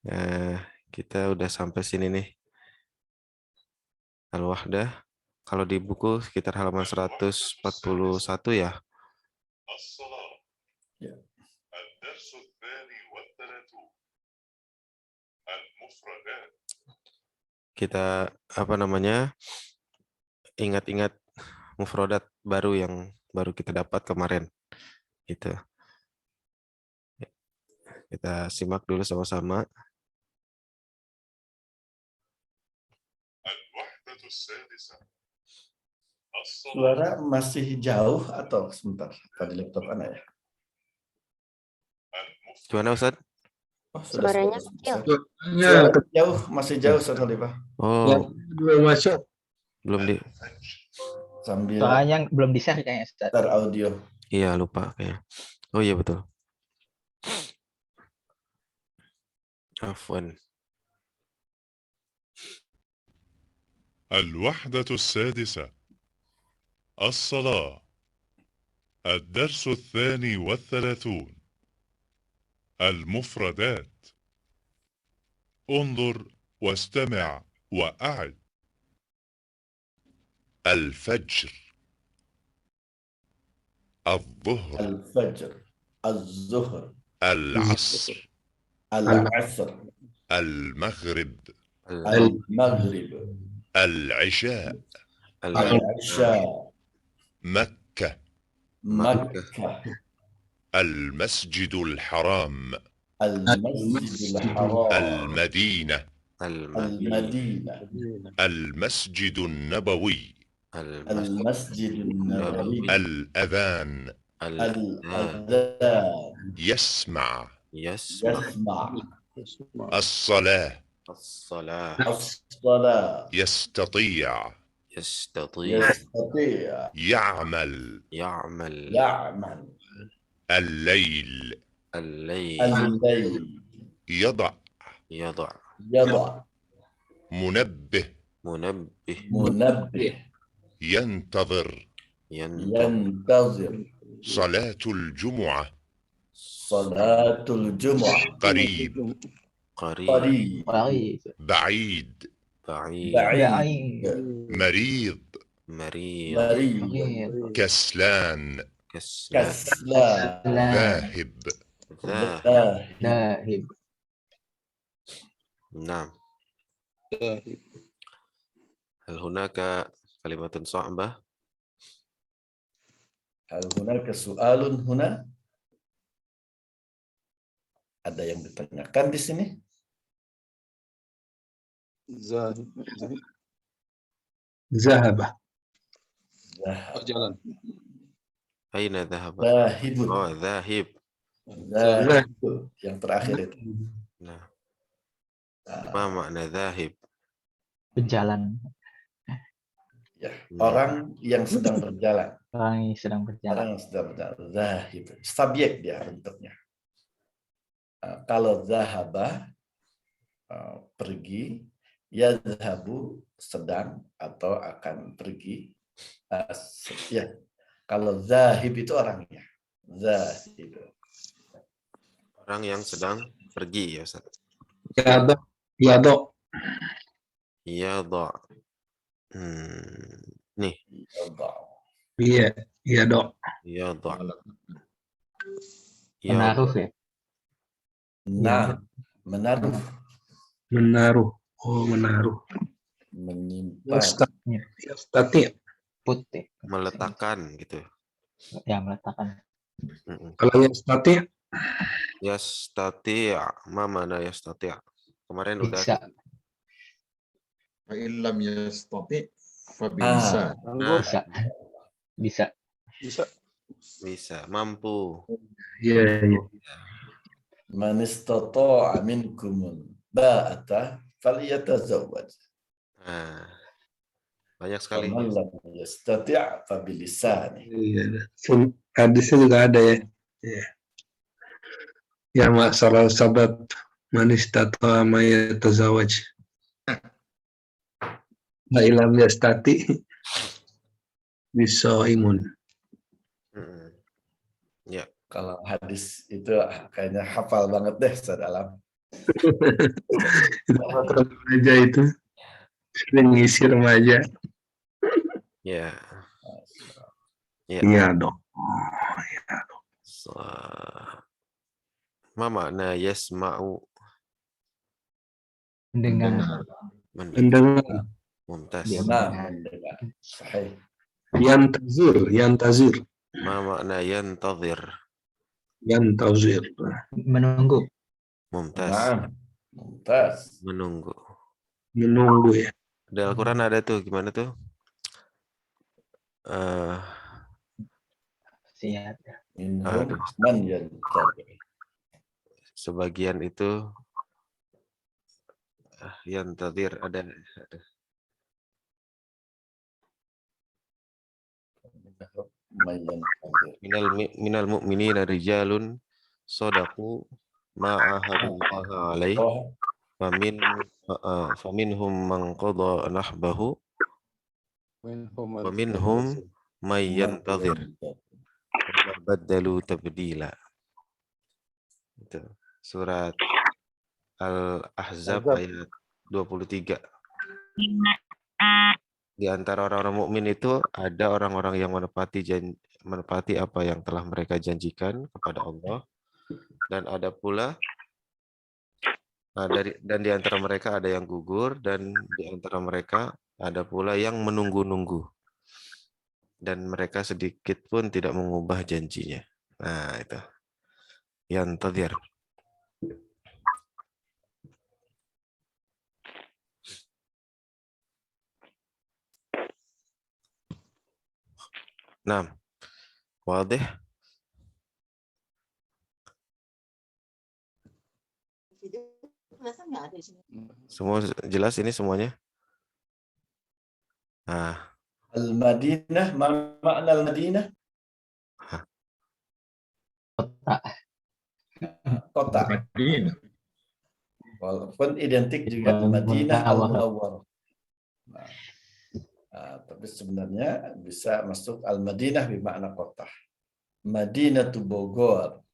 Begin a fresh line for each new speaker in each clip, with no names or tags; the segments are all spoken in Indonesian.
Nah, kita udah sampai sini nih. Al-Wahdah. Kalau di buku sekitar halaman 141 ya.
Ya.
Kita ingat-ingat mufradat baru yang baru kita dapat kemarin. Gitu. Kita simak dulu sama-sama.
Suara masih jauh atau sebentar? Tadi laptop Anda ya?
Gimana Ustaz?
Oh, sudah
Suaranya
selesai.
kecil.
Suara jauh, masih jauh Ustaz Khalifah.
Oh,
belum masuk.
belum di.
Sambil
Soalnya belum di-share kayaknya, Ustaz.
start audio.
Iya, lupa kayaknya. Oh iya betul. Afwan.
الوحدة السادسة الصلاة الدرس 32 المفردات انظر واستمع وأعد الفجر الظهر
الفجر، الظهر،
العصر
العصر،
المغرب
المغرب،
العشاء
العشاء،
مكة
مكة،
المسجد الحرام
المسجد الحرام،
المدينة
المدينة،
المسجد النبوي
المسجد النبوي،
الأذان
الأذان،
يسمع
يسمع،
الصلاة
الصلاة،
يستطيع
يستطيع
يعمل
يعمل،
الليل
الليل،
يضع منبه
منبه،
ينتظر
ينتظر،
صلاة الجمعة
صلاة الجمعة،
قريب
قريب،
بعيد
بعيد،
مريض
مريض،
كسلان
كسلان،
ذاهب
ذاهب.
نعم. هل هناك كلمة صعبة؟
هل هناك سؤال هنا؟ Ada yang ditanyakan di sini?
Zahaba.
Jalan.
أين ذهب؟
Zahib.
Oh, ذاهب.
Zahib. Yang terakhir itu.
Nah. Apa makna ذاهب?
Berjalan.
Ya, orang yang sedang berjalan.
Orang yang sedang berjalan.
Orang yang sedang berjalan. Zahib. Subjek dia bentuknya. Kalau zahaba pergi, yazhabu sedang atau akan pergi. Ya. Kalau zahib itu orangnya. Zahib.
Orang yang sedang pergi ya Ustaz.
Yado.
Nih.
Iya, yado.
Menaruh ya.
Nah, menaruh.
Menaruh. Oh, menaruh.
Menyimpan.
Yastati.
Putih.
Meletakkan gitu.
Ya, meletakkan.
Kalau yastati.
Yastati'. Mana yastati'? Kemarin udah.
Bisa.
Fa'ilam yastati fabilisa.
Bisa. Mampu.
Iya.
Man istata'a minkumul ba'ata falyatazawwaj.
Nah, banyak sekali.
Man lam yastati' fabilisani.
Iya. Hadisnya juga ada ya. Iya. Ya masalah sahabat man istata'a ma yatazawwaj. La ilam yastati bisa imun.
Ya.
Kalau hadis itu kayaknya hafal banget deh Ustaz Alam.
Itu bakal remaja itu sering ngisi remaja.
Ya. Ya.
Iya dong.
Ma makna yasma'u?
Mendengar.
Mendengar.
Mumtaz.
Dia
Nah,
mendengar.
mendengar. Sahih.
Yantazir.
Ma makna yantazir?
Yantazir.
Menunggu.
Mumtaz.
Nah, mumtaz.
Menunggu.
Menunggu ya.
Di Al-Quran ada tuh, gimana tuh?
Siap.
Minhum
Aduh.
man yantazir.
Sebagian itu yantazir ada.
Man yantazir.
Minal mu'minina rijalun sadaqu ma ahadullaha alaih
Oh,
faminhum man qada nahbahu wa minhum may yantazir wa ma baddalu tabdila. Itu surat Al-Ahzab ayat 23. Di antara orang-orang mukmin itu ada orang-orang yang menepati apa yang telah mereka janjikan kepada Allah, dan ada pula dan di antara mereka ada yang gugur, dan di antara mereka ada pula yang menunggu-nunggu, dan mereka sedikit pun tidak mengubah janjinya. Nah, itu yantazir. Nah, wadih. Semua jelas ini semuanya? Nah,
Al-Madinah, ma makna Al-Madinah? Kota.
Madinah.
Walaupun identik juga Madinah Al-Munawwarah. Tapi sebenarnya bisa masuk Al-Madinah bermakna kota. Madinatu Bogor.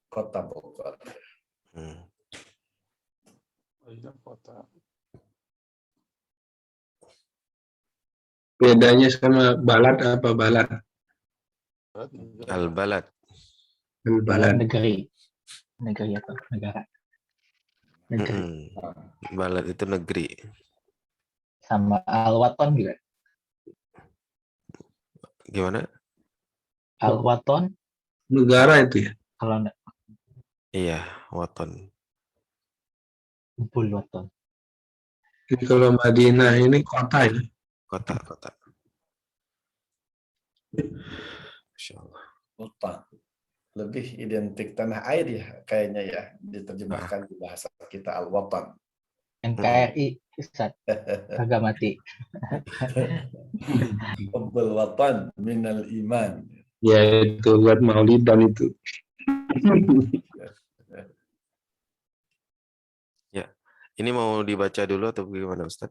Kota Bogor.
Bedanya sama balad apa balad?
Al-Balad.
Balad.
Negeri. Negeri atau negara. Negeri.
Balad itu negeri.
Sama Al-Waton juga.
Gimana?
Al-Waton.
Negara itu ya?
Kalau enggak,
Iya, waton.
Bul-Waton.
Jadi kalau Madinah ini kota ya?
Kota. Masya Allah.
Kota. Lebih identik tanah air ya kayaknya ya, diterjemahkan di bahasa kita Al-Watan.
NKRI, Ustaz. Kagak mati.
Hubbul watan minal iman.
Ya itu buat maulidan itu.
Ya, ini mau dibaca dulu atau bagaimana, Ustaz?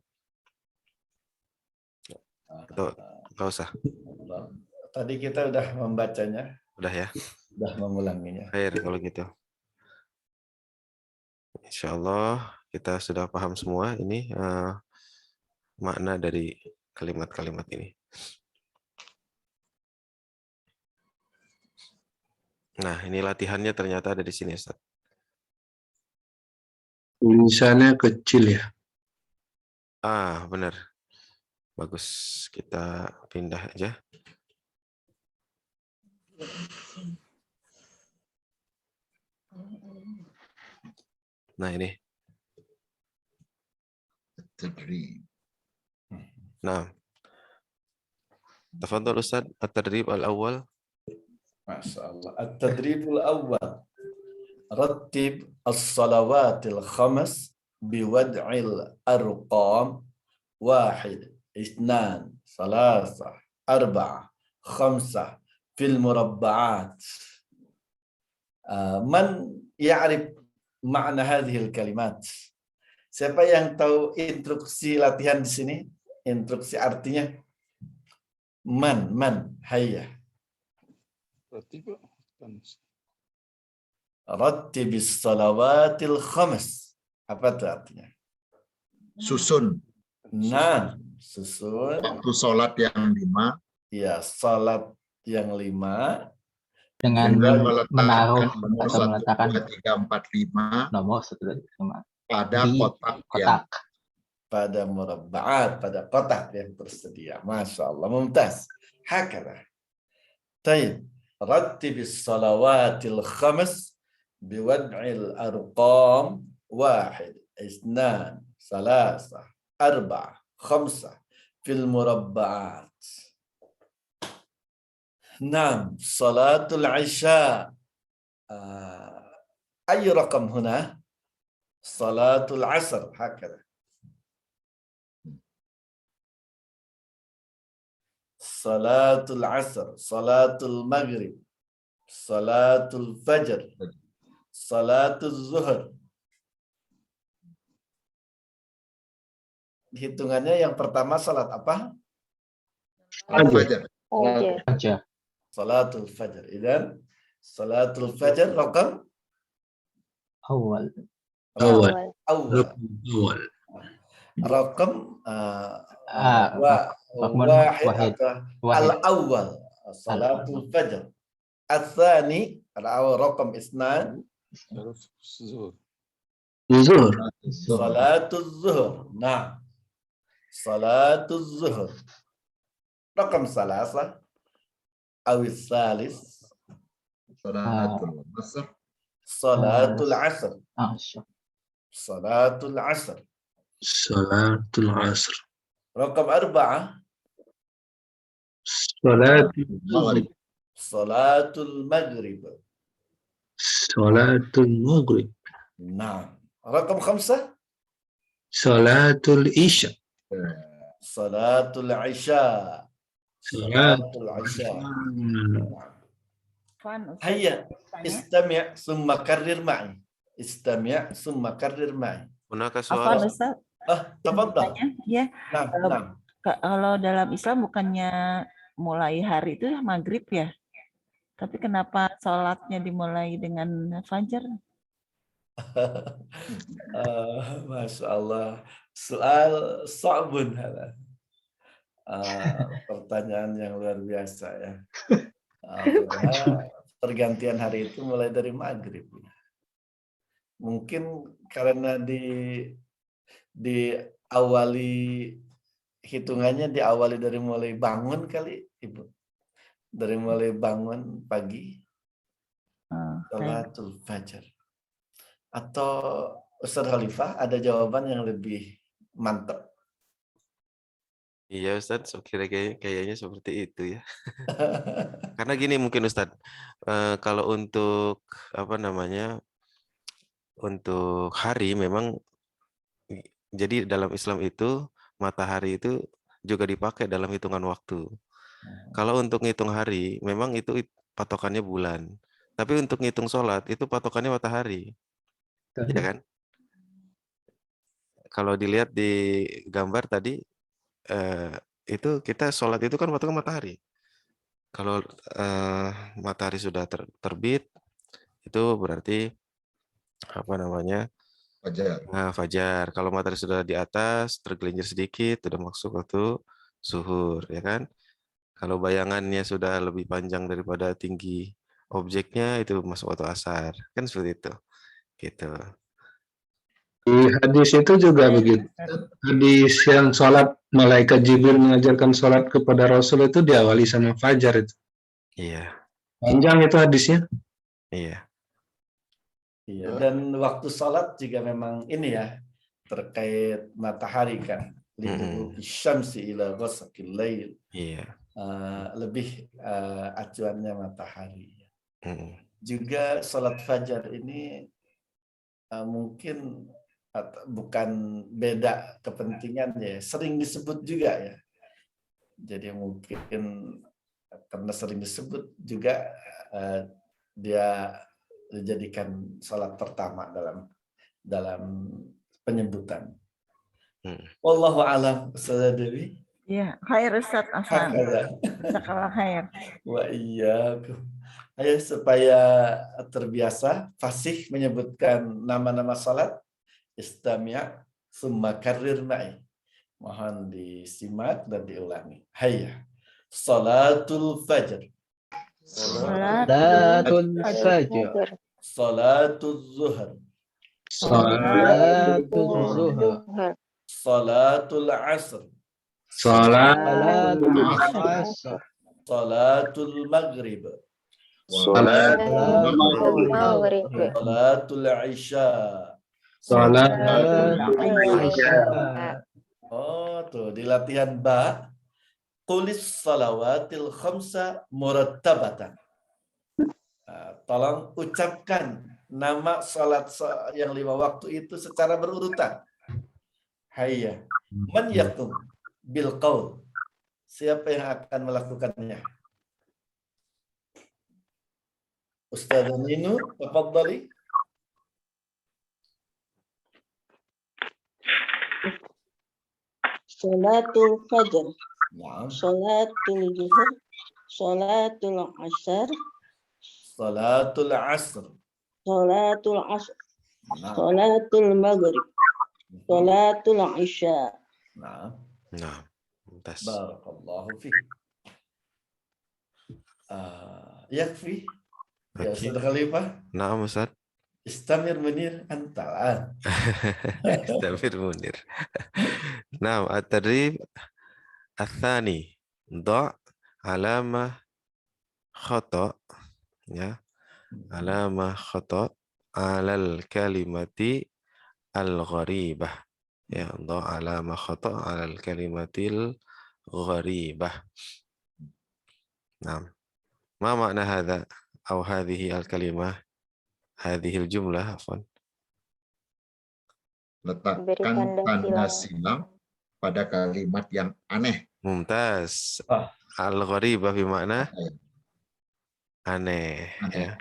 Atau nggak usah?
Tadi kita udah membacanya,
Udah ya?
udah mengulanginya.
Baik, kalau gitu. Insya Allah kita sudah paham semua ini makna dari kalimat-kalimat ini. Nah, ini latihannya ternyata ada di sini, Ustaz.
Tulisannya kecil ya?
Benar. Bagus. Kita pindah aja. Nah, ini.
Tadrib.
Nah. Tafadhal Ustaz, at-tadrib al-awwal.
Masya Allah. At-tadribul awwal. Rattib as-salawatil khamas biwad'il arqam 1, 2, 3, 4, 5 fil murabba'at. Man ya'rif makna hadhil kalimat? Siapa yang tahu instruksi latihan di sini? Instruksi artinya? Man, hayya. Rattibis salawatil khams. Apa itu artinya?
Susun
Nah, susun.
waktu sholat yang 5
Ya, salat yang 5
Dengan
dengan
menaruh
meletakkan nomor
atau
1,
meletakkan
2, 3, 4, 5
nomor 1, 2, 3, 4
pada
di
kotak yang
kotak.
pada murabba'at, pada kotak yang tersedia. Masya Allah, mumtaz. Hakala. Taib. Rattibis salawatil khams biwad'il arqam 1, 2, 3, 4, 5 fil murabba'at. Naam, salatul isya. أي رقم هنا؟ صلاة العصر هكذا. صلاة العصر، صلاة المغرب، صلاة الفجر، صلاة الzuhur. Hitungannya yang pertama salat apa?
Fajar.
Aja.
Salatul fajr. Idan salatul fajr raqam
Awal.
Awal.
awal.
Awal.
Raqam
Raqmun
wahid
wahid.
atau
Wahid.
al-awwal salatul fajr. Al-thani al-awwal raqam isnan
Zuhur.
salatul zuhur. Nah, salatul zuhur. Raqam salasa awil salis
Salatul asr.
salatul asr.
Asya.
Salatul asr.
Salatul asr.
Raqam arba'ah
Salatul
Maghrib.
salatul maghrib.
Salatul maghrib.
Nah, raqam khamsah
Salatul isya.
salatul isya. Salatul isya. Hayya istami' summa karrir ma'i. Istami' summa karrir ma'i.
Hunaka
Afwan
soal.
Ustaz,
Tafadhal.
tanya, ya
Nah, nah.
kalau dalam Islam bukannya mulai hari itu maghrib ya, tapi kenapa sholatnya dimulai dengan fajar?
Masya Allah. Soal sa'bun. Pertanyaan yang luar biasa ya. Pergantian hari itu mulai dari maghrib. Mungkin karena diawali hitungannya diawali dari mulai bangun kali Ibu. Dari mulai bangun pagi. Salatul fajar. Atau Ustaz Khalifah ada jawaban yang lebih mantap?
Iya Ustadz, kayaknya seperti itu ya. Karena gini mungkin Ustadz, kalau untuk apa namanya, untuk hari memang, jadi dalam Islam itu matahari itu juga dipakai dalam hitungan waktu. Kalau untuk ngitung hari, memang itu patokannya bulan. Tapi untuk ngitung sholat itu patokannya matahari, ya kan? Kalau dilihat di gambar tadi, itu kita sholat itu kan patokan matahari. Kalau matahari sudah terbit, itu berarti apa namanya?
Fajar.
Nah, fajar. Kalau matahari sudah di atas, tergelincir sedikit, sudah masuk waktu zuhur, ya kan? Kalau bayangannya sudah lebih panjang daripada tinggi objeknya, itu masuk waktu asar. Kan seperti itu. Gitu.
Di hadis itu juga begitu. Hadis yang sholat, malaikat Jibril mengajarkan sholat kepada Rasul itu diawali sama fajar itu.
Iya,
Panjang itu hadisnya.
iya.
Iya, dan waktu sholat juga memang ini ya, terkait matahari kan. Liduluki syamsi ila ghasaqil lail.
Iya.
Lebih acuannya matahari.
Mm.
Juga sholat fajar ini mungkin bukan beda kepentingannya, sering disebut juga ya. Jadi mungkin karena sering disebut juga dia dijadikan sholat pertama dalam penyebutan. Wallahu a'lam. Ustazah Dewi.
Ya, khair Ustaz Afwan. Jazakallah khair.
Wa iyyakum. Ayo supaya terbiasa fasih menyebutkan nama-nama salat. Istami' summa karrir ma'i. Mohon disimak dan diulangi. Hayya. Salatul fajr.
Salatul fajr.
Salatul zuhur.
Salatul zuhur.
Salatul asr.
Salatul asr.
Salatul maghrib.
Salatul maghrib.
Salatul isya.
Salatul isya.
Oh, tuh di latihan ba. Qulis salawatil khamsa murattabatan. Tolong ucapkan nama salat yang 5 waktu itu secara berurutan. Hayya. Man yakum bil qaul. Siapa yang akan melakukannya? Ustaz Ninu, tafadhali.
Salatul fajr,
Naam.
salatul zuhur, salatul asar,
Salatul asr.
salatul asr,
Naam.
salatul maghrib, salatul isya.
Naam.
Nah, mumtaz.
Barakallahu fiik. Yakfi. Ya
Oke.
Ustaz Khalifah.
Nah, Ustaz.
Istamir Munir antalan.
Istamir Munir. Nah, at-tadrib ats-tsani. Dha' alamah khata, ya. Alamah khata 'alal kalimati al-gharibah. Ya, dha' alamah khata 'alal kalimatil gharibah. Nah, ma makna hadha atau hadhihi al-kalimah? Hadhihi al-jumlah, afwan.
Letakkan
Berikan
tanda
silang.
silang pada kalimat yang aneh.
Mumtaz.
Ah.
Al-gharibah bermakna aneh, ya.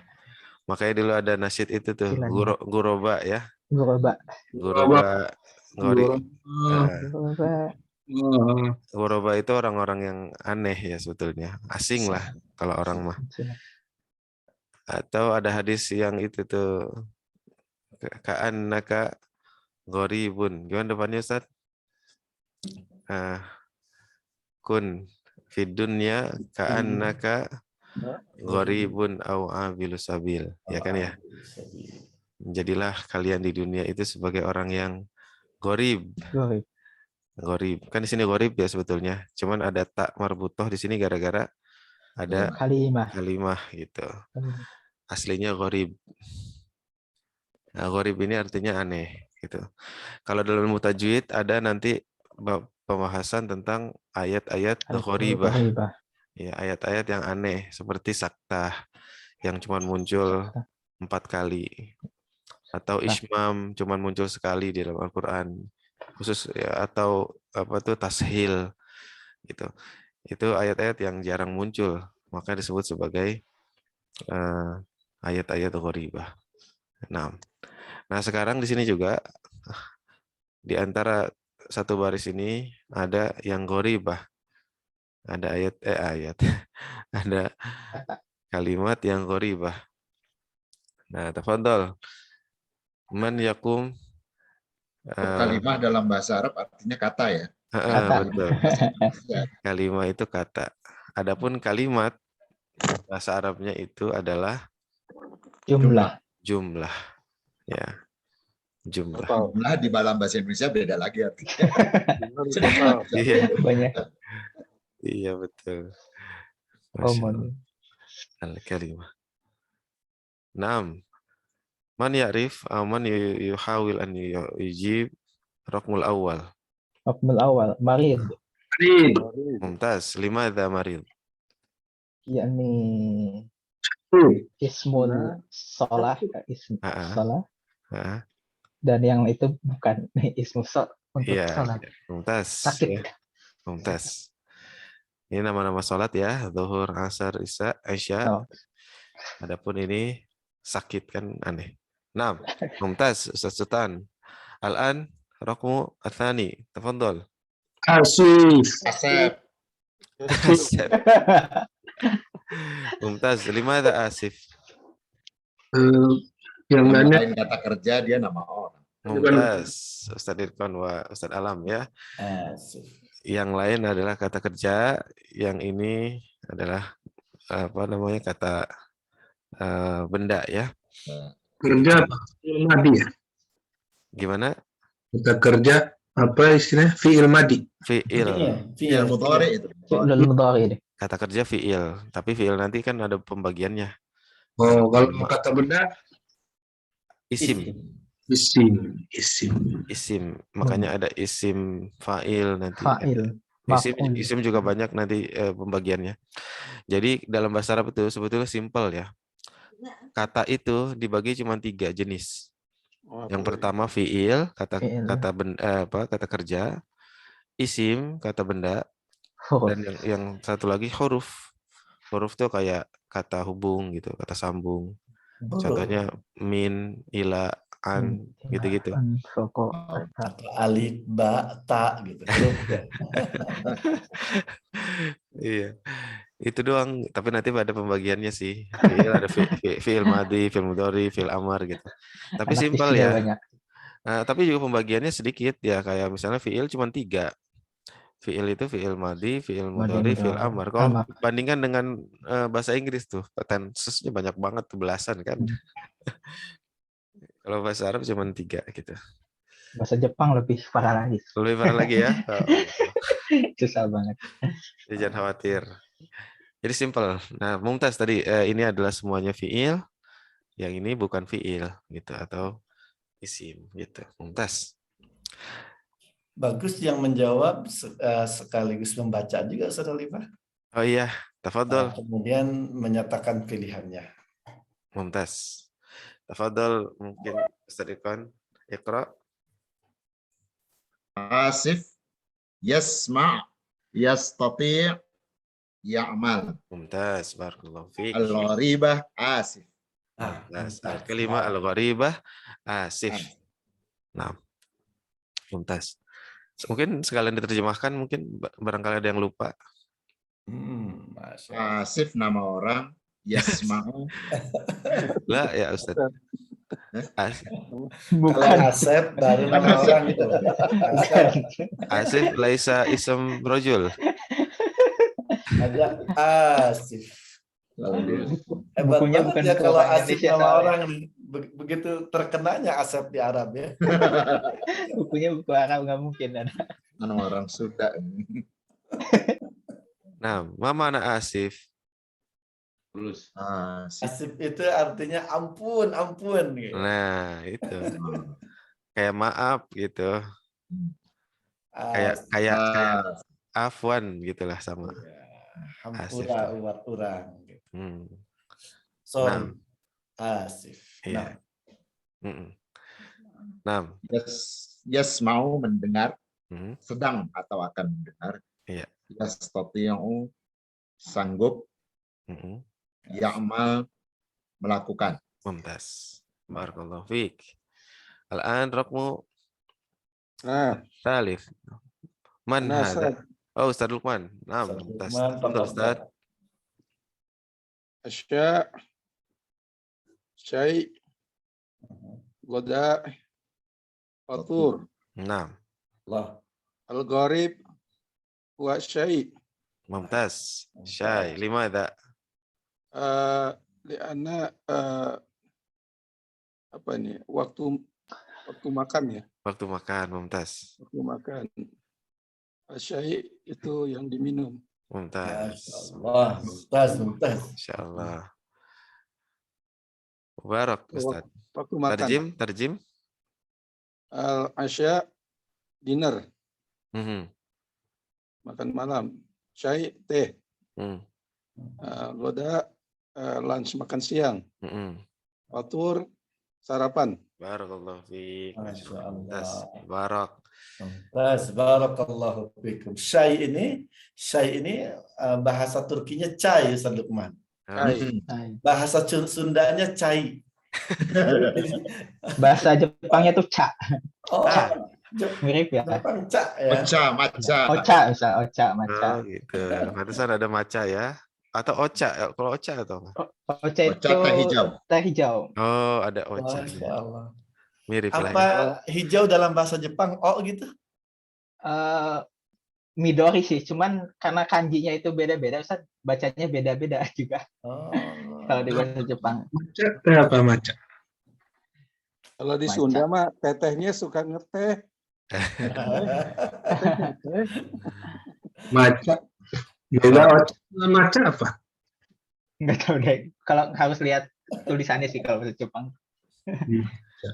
Makanya dulu ada nasyid itu tuh,
Silang.
guroba ya.
Guroba.
Guroba.
Guroba.
Guroba itu orang-orang yang aneh ya sebetulnya. Asing lah kalau orang mah. Atau ada hadis yang itu tuh, ka'annaka gharibun. Gimana depannya, Ustaz? Kun fid dunya ka'annaka gharibun au abilu sabil. Ya kan ya? Jadilah kalian di dunia itu sebagai orang yang gharib. Gharib. Kan di sini gharib ya sebetulnya. Cuman ada tak marbutoh di sini gara-gara ada kalimah gitu. Aslinya gharib. Nah, gharib ini artinya aneh gitu. Kalau dalam ilmu tajwid ada nanti pembahasan tentang ayat-ayat gharibah. Ya, ayat-ayat yang aneh seperti saktah yang cuma muncul 4 kali atau ismam cuma muncul sekali di dalam Al-Qur'an. Khusus ya, atau apa tuh tashil gitu. Itu ayat-ayat yang jarang muncul, maka disebut sebagai ayat-ayat gharibah. Nah, sekarang di sini juga di antara satu baris ini ada yang gharibah. Ada ayat. Ada kalimat yang gharibah. Nah, tafadhol. Man yakum.
Kalimah dalam bahasa Arab artinya kata ya.
Betul. Kalimah itu kata. Adapun kalimat bahasa Arabnya itu adalah jumlah. Ya. Jumlah.
Jumlah di dalam bahasa Indonesia beda lagi artinya.
Iya.
Banyak.
Iya, betul. Al-kalimah. Naam. Man ya'rif aw man yuhawil an yujib raqmul awal.
Raqmul awal. Marid.
Mumtaz. Limadha marid?
Yani ismul sholah. Sholah. Dan yang itu bukan ismul sholah. Untuk sholat.
Mumtaz.
Sakit.
Ya. Mumtaz. Ini nama-nama sholat ya. Zuhur, asar, isya. Adapun ini sakit kan aneh. Nah, Mumtaz, Ustaz Sultan. Al-an raqmu atsani. Tafadhol.
Asep.
Mumtaz, limada asif?
Yang
Nama
lainnya
lain kata kerja dia nama orang.
Mumtaz, Ustaz Irfan wa Ustaz Alam ya.
Asif.
Yang lain adalah kata kerja, yang ini adalah apa namanya kata benda ya.
kerja fi'il madi ya.
Gimana?
Kita kerja apa istilahnya fi'il madi.
Fi'il.
Fi'il mudhari itu.
Fi'lul mudhari deh.
Kata kerja fi'il, tapi fi'il nanti kan ada pembagiannya.
Oh, kalau kata benda
Isim.
Isim.
Makanya ada isim fa'il nanti.
Fa'il.
Isim juga banyak nanti pembagiannya. Jadi dalam bahasa Arab itu sebetulnya simpel ya. Kata itu dibagi cuma 3 jenis. Yang pertama fi'il, kata kerja, isim, kata benda, dan yang satu lagi huruf. Huruf itu kayak kata hubung gitu, kata sambung. Contohnya min, ila, an, gitu-gitu.
Alif, ba, ta gitu.
Iya. Itu doang, tapi nanti ada pembagiannya sih. Fi'il ada fi'il madi, fi'il mudhari, fi'il amar gitu. Tapi simpel ya. Tapi juga pembagiannya sedikit ya, kayak misalnya fi'il cuma 3. Fi'il itu fi'il madi, fi'il mudhari, fi'il amar. Kalau bandingkan dengan bahasa Inggris tuh, tenses-nya banyak banget tuh, belasan kan. Kalau bahasa Arab cuma 3 gitu.
Bahasa Jepang lebih parah lagi.
Lebih parah lagi ya.
Susah banget.
Jangan khawatir. Jadi simpel. Nah, Mumtaz tadi ini adalah semuanya fi'il, yang ini bukan fi'il gitu atau isim gitu. Mumtaz.
Bagus yang menjawab sekaligus membaca juga Ustaz Alifah.
Oh iya, tafadhol.
Kemudian menyatakan pilihannya.
Mumtaz. Tafadhol mungkin Ustaz Irfan, Iqra.
Asif, yasma', yastati', ya'mal.
Mumtaz, barakallahu fiik.
Al-gharibah asif.
Al-kalimah al-gharibah asif. Nah, Mumtaz. Mungkin sekalian diterjemahkan, mungkin barangkali ada yang lupa.
Asif nama orang, yasma'u.
Lah ya Ustaz.
Bukan Asep baru nama orang gitu.
Asif laisa ism rajul.
Ada Asif. Hebat banget ya kalau Asif nama orang nih. Begitu terkenanya Asep di Arab ya.
Bukunya buku Arab nggak mungkin ada.
Nama orang Sunda.
Nah, mana Asif?
Asif itu artinya ampun, ampun. Gitu.
Nah, itu. Kayak maaf gitu. Kayak afwan gitulah sama.
Hampura umat orang. Gitu.
Sorry.
Asif.
Iya. Nah.
Yes mau mendengar, sedang atau akan mendengar.
Iya.
Yastati'u sanggup. Ya'mal melakukan.
Mumtaz. Barakallahu fiik. Al-an rakmu Salif. Man hada? Oh, Ustaz Luqman. Naam, Mumtaz. Tafadhal Ustaz.
Asya' syai' goda' fatur.
Naam.
Al-gharib wa syai'.
Mumtaz. Syai. Limadha?
Lianna apa ini? Waktu makan ya.
Waktu makan, Mumtaz.
Waktu makan. Syai' itu yang diminum.
Mumtaz.
Mumtaz.
Insyaallah. Mubarak Ustaz.
Waktu makan.
Tarjim.
Al-asya dinner. Makan malam. Syai' teh. Goda lunch makan siang. Fatur sarapan.
Barakallahu fiik.
Masyaallah.
Barak.
Barakallahu fiikum. Syai ini bahasa Turkinya cai Ustaz Luqman. Bahasa Sundanya cai.
Bahasa Jepangnya tuh ca.
Oh,
mirip ya.
Jepang ca ya.
Maca.
Ocha, bisa ocha, maca.
Gitu. Pantesan ada maca ya. Atau oca? Kalau oca atau apa?
Ocha itu
Ocha teh hijau.
teh hijau.
Oh, ada oca.
Masya Allah.
Mirip lah
Apa
ya.
hijau dalam bahasa Jepang? Oh gitu?
Eh, Midori sih, cuman karena kanjinya itu beda-beda, Ustaz, bacanya beda-beda juga
Oh.
kalau di bahasa Jepang.
Maca teh apa maca?
Kalau di
Maca.
Sunda mah tetehnya suka ngeteh. Teteh.
Maca. Beda oca sama maca apa?
Nggak tahu deh. Kalau harus lihat tulisannya sih kalau bahasa Jepang.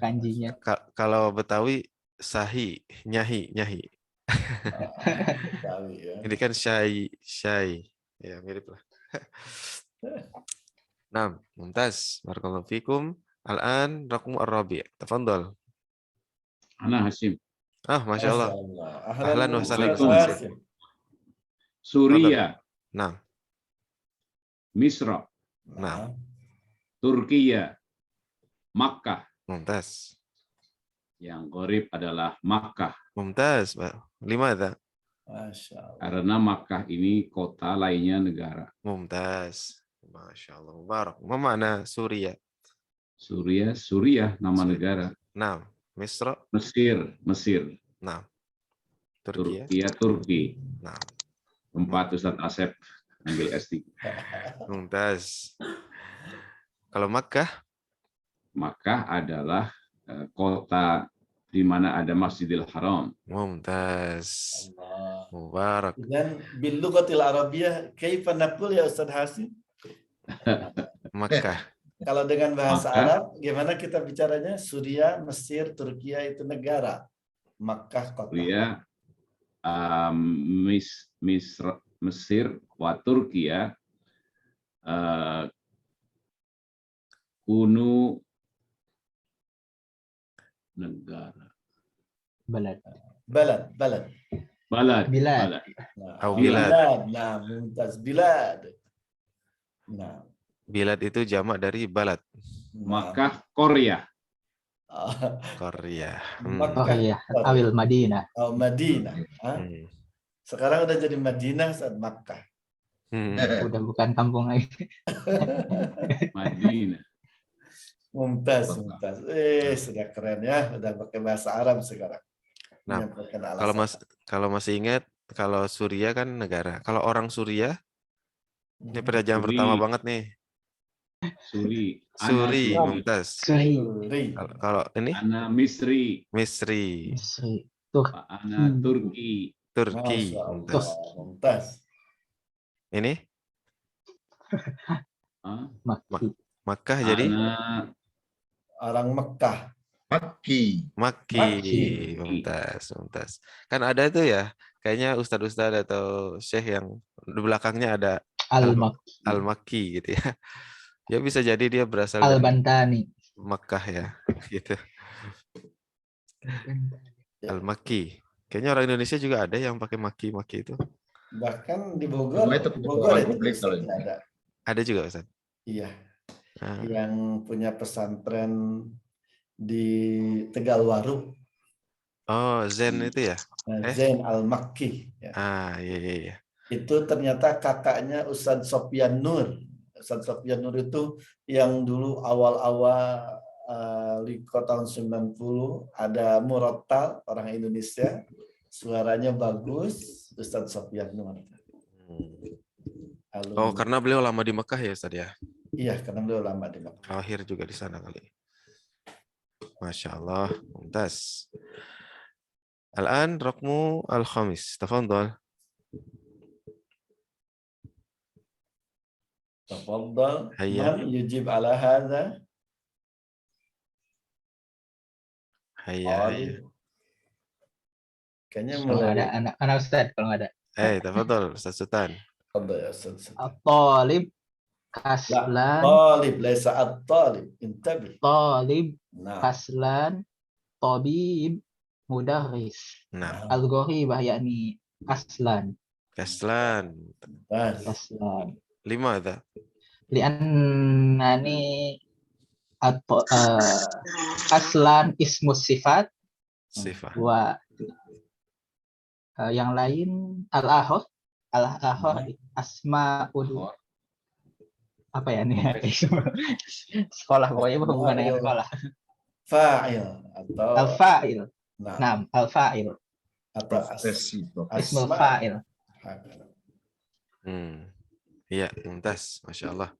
Kanjinya.
Kalau Betawi sahi, nyahi.
Tahu ya.
Ini kan syai. Ya, mirip lah. Nah, mumtaz. Barakallahu fikum. Al-an raqmu ar-rabi'. Tafadhal.
Ana Hasim.
Ah, Masya Allah.
Ahlan
wa sahlan,
Ustaz
Ustaz
Hasim.
Suriah,
Nah,
Misra,
nah,
Turkiya, Makkah.
mumtaz.
Yang qorib adalah Makkah.
Mumtaz, Pak. Limadha?
Masya Allah.
Karena Makkah ini kota, lainnya negara.
Mumtaz. Masya Allah. Mubarak. Apa makna Suriah?
Suriah nama negara.
Nah, Misra.
Mesir.
Nah, Turkiya.
Turkiya, Turki.
Nah,
Tempat Ustadz Asep ambil S3.
mumtaz. Kalau Makkah?
Makkah adalah kota di mana ada Masjidil Haram.
Mumtaz.
Allah.
Mubarak.
Dan bil lughatil arabiyyah kaifa naqul ya Ustaz Hasim?
Makkah.
Kalau dengan bahasa
Makkah.
Arab gimana kita bicaranya? Suriah, Mesir, Turkiya itu negara. Makkah kota.
Suriah, Mesir, wa Turkiya, kuno negara.
Balad.
Balad.
Bilad.
Nah,
Bilad.
Nah, mumtaz bilad. Nah,
Bilad itu jamak dari balad.
Makkah, Korea.
Korea.
Oh iya, Awil Madinah.
Oh, Madinah.
Hmm.
Sekarang udah jadi Madinah saat Makkah.
Udah bukan kampung lagi.
Madinah.
Mumtaz. Sudah keren ya, udah pakai bahasa Arab sekarang.
Nah,
Menyampaikan alasan.
kalau masih ingat, kalau Suriah kan negara. Kalau orang Suriah, ini perjanjian
Suri.
pertama banget nih.
Suri.
Suri,
Ana
mumtaz.
Suri.
Kalau ini
Ana Misri.
Misri,
Ana Turki.
Turki,
Masya Allah.
mumtaz.
Mumtaz.
Ini
Makki.
Makkah jadi
Ana
Orang Mekah.
Makki,
Makki.
mumtaz. Kan ada tuh ya, kayaknya ustadz-ustadz atau syekh yang di belakangnya ada
Al-Makki.
Al-Makki gitu ya. Ya bisa jadi dia berasal dari
Al-Bantani.
Makkah ya, gitu. Al-Makki. Kayaknya orang Indonesia juga ada yang pakai maki itu.
Bahkan di Bogor,
Semua itu
Bogor itu
publik kalau
Ustaz, ada.
Ada juga, Ustaz.
Iya.
Ah.
Yang punya pesantren di Tegalwaru.
Oh, Zen itu ya?
Zain Al-Makki. Ya.
Iya.
Itu ternyata kakaknya Ustadz Sofyan Nur. Ustadz Sofyan Nur itu yang dulu awal-awal di tahun 90 ada Murattal, orang Indonesia, suaranya bagus, Ustadz Sofyan Nur.
Oh, karena beliau lama di Mekah ya, Ustadz ya?
Iya, karena beliau lama di Mekah.
Lahir juga di sana kali. Masya Allah, mumtaz. Al-an raqmu al-khamis. Tafadhal.
Tafadhal.
Hayya.
Man yujib ala hadza?
Hayya.
Kayaknya
Kalau
mulai
ada anak Ustaz, kalau nggak ada.
Tafadhal, Ustaz Sultan.
At-talib kaslan.
Talib, laisa at-talib. Intabi.
Talib
Nah.
kaslan. Tabib mudarris.
Nah.
Al-Ghoribah yakni kaslan.
Kaslan.
Kaslan.
Lima ada.
Li'annani kaslan ismus sifat.
Sifat.
Wa yang lain al-ahod asmaul apa ya nih? Sekolah pokoknya berhubungan dengan sekolah.
Fa'il atau
Al-fa'il.
nah,
Nah, al-fa'il.
atau
Profesi.
Ismul
asma.
fa'il.
Iya, mumtaz, masya Allah.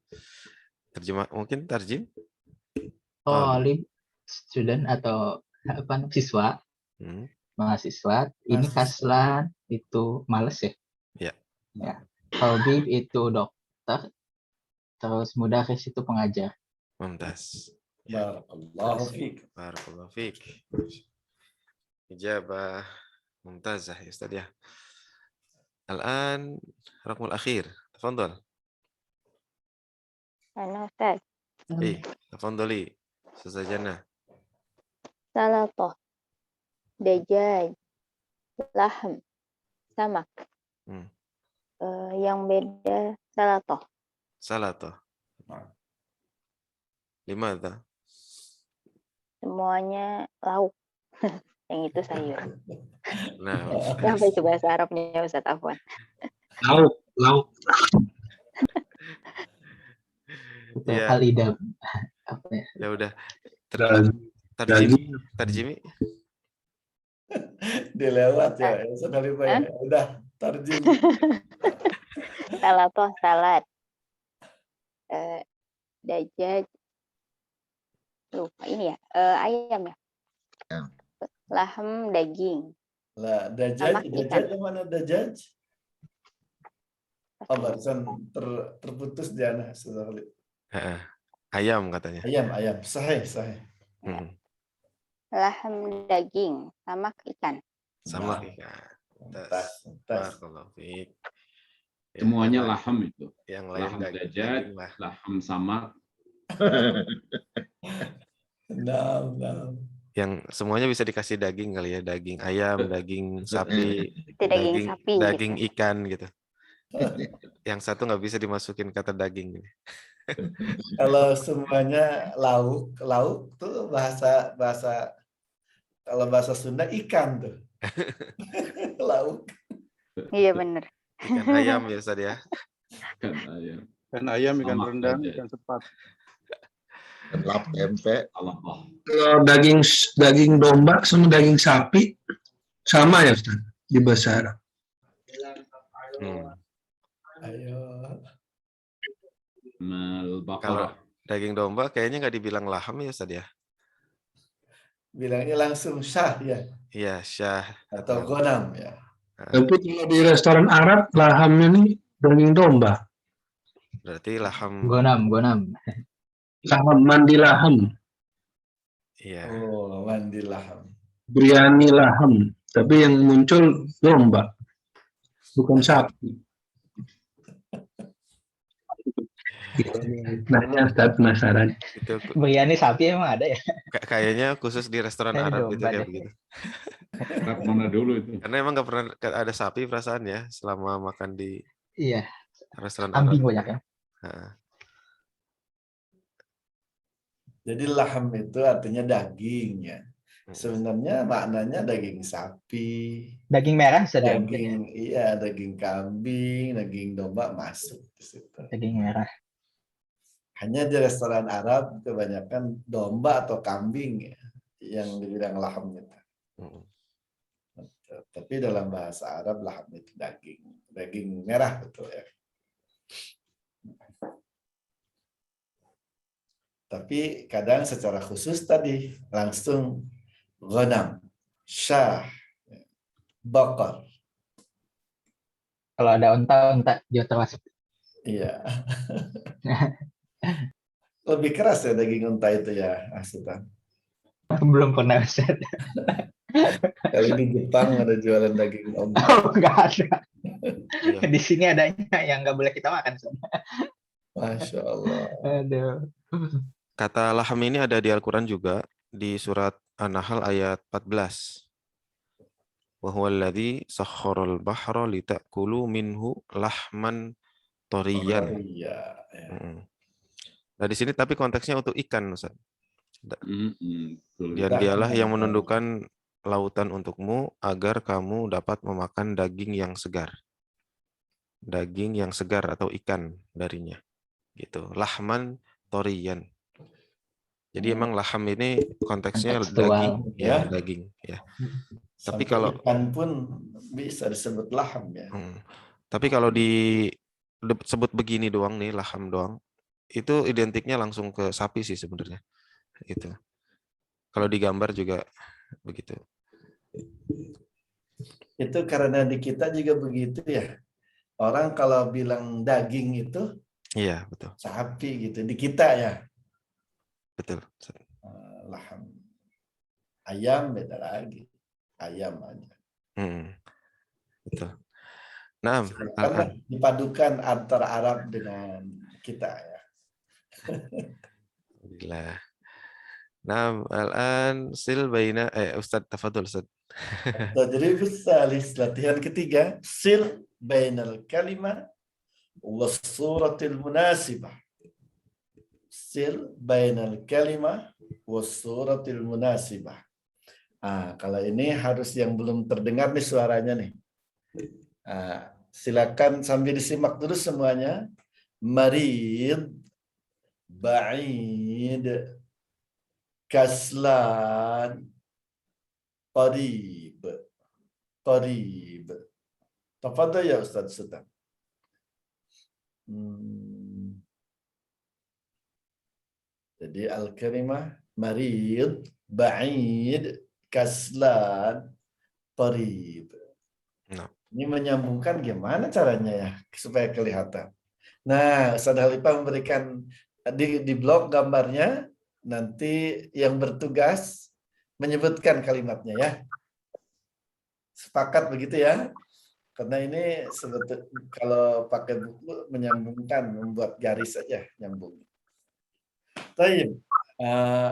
Terjemah mungkin tarjim?
Talib, student atau apa siswa, mahasiswa. Ini kaslan itu males ya?
Ya.
Ya. Tabib itu dokter. Terus mudaris itu pengajar.
Mumtaz.
Barakallahu fiik.
Barakallahu fiik. Ijabah mumtazah ya Ustaz ya. Al-an raqmul akhir. Tafadhal.
Ana Ustaz.
Tafadhali. Ustazah Jannah.
Salatah. Dajjal. Lahm. Samak. Yang beda salatah.
Salatah. Limadha?
Semuanya lauk. Yang itu sayur.
Nah,
Apa itu bahasa Arabnya Ustaz Afwan?
Lauk.
Ya.
Al-idam. Apa ya?
Ya udah.
Daging.
Tarjimi.
Dilewat ya, Ustaz Khalifah ya. Udah, tarjim.
Salatah salad. Dajjal. Lupa ini ya. Ayam ya. Lahm daging.
Lah, dajjal yang mana dajjal? Oh, barusan terputus Diana.
Ayam katanya.
Ayam. Sahih.
Lahm daging, samak ikan.
Samak ikan. Barakallahu fiik.
Semuanya laham itu.
Yang lain
Laham dajjal, laham samak.
Yang semuanya bisa dikasih daging kali ya, daging ayam, daging sapi, daging
gitu.
ikan gitu. Yang satu nggak bisa dimasukin kata daging.
Kalau semuanya lauk tuh bahasa kalau bahasa Sunda ikan tuh. Lauk.
Iya benar.
Ikan ayam ya Ustaz ya.
Ikan ayam, ikan rendang, ikan sepat.
Lap tempe.
Kalau daging domba sama daging sapi sama ya Ustaz di bahasa Arab.
Ayo.
Kalau daging domba kayaknya nggak dibilang laham ya Ustaz ya.
Bilangnya langsung syah ya.
Iya, syah
atau gonam ya.
Tapi kalau di restoran Arab lahamnya ini daging domba.
Berarti laham.
Gonam.
Laham, mandi laham.
Iya.
Oh, mandi laham.
Biryani laham. Tapi yang muncul domba, bukan sapi. Nanya Ustaz penasaran.
Biryani sapi emang ada ya?
Kayaknya khusus di restoran Arab gitu kayak begitu.
Arab mana dulu itu?
Karena emang nggak pernah ada sapi perasaan ya selama makan di restoran
Arab.
Arab.
Banyak ya.
Jadi laham itu artinya daging ya. Sebenarnya maknanya daging sapi.
Daging merah saja.
Daging kambing, daging domba masuk di situ.
Daging merah.
Hanya di restoran Arab kebanyakan domba atau kambing ya, yang dibilang laham itu. Tapi dalam bahasa Arab laham itu daging merah betul ya. Tapi kadang secara khusus tadi langsung ghanam, syah, bakar.
Kalau ada unta juga termasuk.
Iya. Lebih keras ya daging unta itu ya, Asutan.
Belum pernah Ustaz.
Kali di Jepang ada jualan daging unta.
Oh, nggak ada. Di sini adanya yang nggak boleh kita makan.
Masya Allah.
Aduh.
Kata laham ini ada di Al-Quran juga di surat An-Nahl ayat 14. Wa huwallazi sakhkharal bahra litakulu minhu lahman thariyan. Nah di sini tapi konteksnya untuk ikan, Ustaz. Dan dialah yang menundukkan lautan untukmu agar kamu dapat memakan daging yang segar. Daging yang segar atau ikan darinya. gitu. Lahman toriyan. Jadi emang laham ini konteksnya
Kontekstual.
daging, ya,
Ya.
daging, ya. Tapi
Sampai
kalau
ikan pun bisa disebut laham ya.
Tapi kalau disebut begini doang nih, laham doang, itu identiknya langsung ke sapi sih sebenarnya. Itu. Kalau digambar juga begitu.
Itu karena di kita juga begitu ya. Orang kalau bilang daging itu
Iya, betul.
sapi gitu. Di kita ya.
Betul.
Laham. Ayam beda lagi. Ayam aja.
Betul. Nah,
Karena dipadukan antara Arab dengan kita ya.
Alhamdulillah. Nah, al-an sil baina Ustaz, tafadhol Ustaz.
Tadrib salis, latihan ketiga, sil bainal kalimah was suratil munasibah. Sil bainal kalimah was suratil munasibah. Kalau ini harus yang belum terdengar nih suaranya nih. Silakan sambil disimak dulu semuanya. Marid, ba'id, kaslan, qarib. Qarib. Tafadhal ya Ustaz Sultan. Jadi al-kalimah marid, ba'id, kaslan, qarib. Ini menyambungkan gimana caranya ya supaya kelihatan. Nah, Ustaz Halifah memberikan di blog gambarnya, nanti yang bertugas menyebutkan kalimatnya ya. Sepakat begitu ya? Karena ini sebetulnya kalau pakai buku menyambungkan, membuat garis saja nyambung. Baik,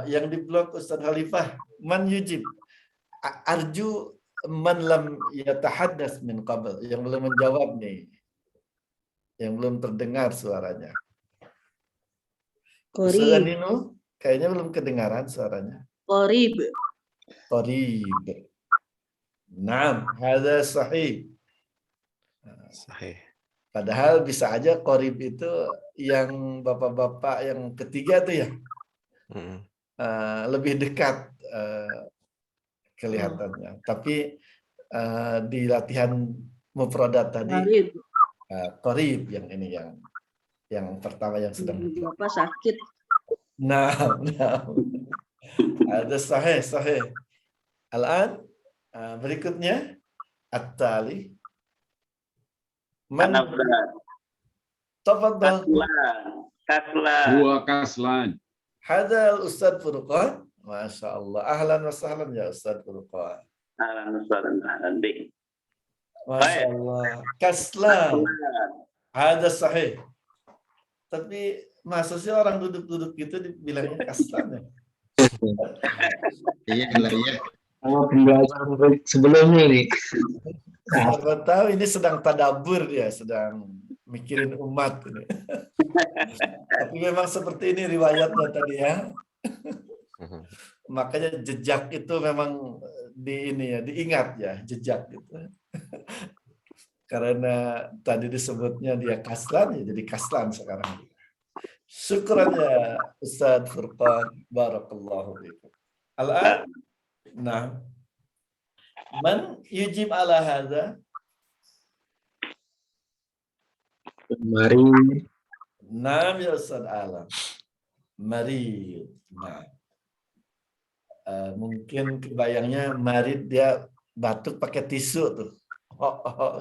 yang di blog Ustaz Halifah, man yujib, arju man lam yatahaddas min qabl, yang belum menjawab nih, yang belum terdengar suaranya. Ustaz Nino, kayaknya belum kedengaran suaranya.
Qarib.
Qarib. Naam, hadza sahih.
Sahih.
Padahal bisa aja qarib itu yang bapak-bapak yang ketiga tuh ya. Lebih dekat kelihatannya. Tapi di latihan mufradat tadi qarib yang ini yang pertama yang sedang.
Bapak sakit.
Nah. Ada sahih. Al-an berikutnya at-tali. Tafadhal.
Kaslan. Dua kaslan.
Hadal Ustaz Furqan. Masya Allah. Ahlan wa sahlan ya Ustaz Furqan.
Ahlan wa sahlan.
Masya Allah. Kaslan. Ada sahih. Tapi masa sih orang duduk-duduk gitu dibilangnya kaslan ya?
Iya.
Pembelajaran sebelumnya nih.
Siapa tahu ini sedang tadabur ya, sedang mikirin umat ini. Tapi memang seperti ini riwayatnya tadi ya. Makanya jejak itu memang diingat ya, jejak gitu. Karena tadi disebutnya dia kaslan, ya jadi kaslan sekarang. Syukran ya Ustaz Furqan, barakallahu fiikum. Al-an, nah, man yujib ala hadza?
Mari.
Naam ya Ustaz Alam. Marid. Nah, mungkin kebayangnya marid dia batuk pakai tisu tuh.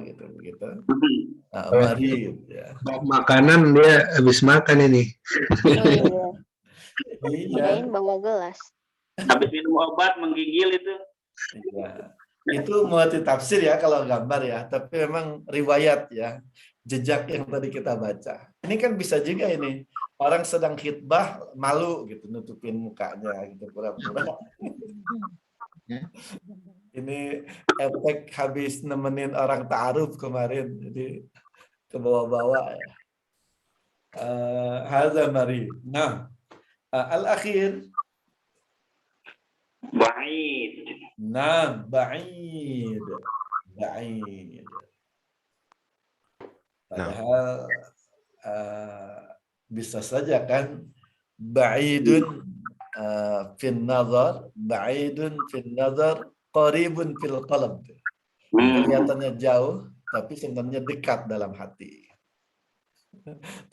Gitu. Marid ya.
Makanan dia habis makan ini.
Iya.
Bawa gelas.
Habis minum obat menggigil itu.
Iya. Itu multi tafsir ya kalau gambar ya, tapi memang riwayat ya, jejak yang tadi kita baca. Ini kan bisa juga ini orang sedang khitbah malu gitu, nutupin mukanya gitu pura-pura. Ini efek habis nemenin orang ta'aruf kemarin, jadi ke bawah-bawah ya. Hadza mari. Nah, al-akhir.
Ba'id.
Nah, ba'id. Padahal bisa saja kan ba'idun fin nazar, ba'idun fin nazar, qaribun fil qalb. Kelihatannya jauh tapi sebenarnya dekat dalam hati.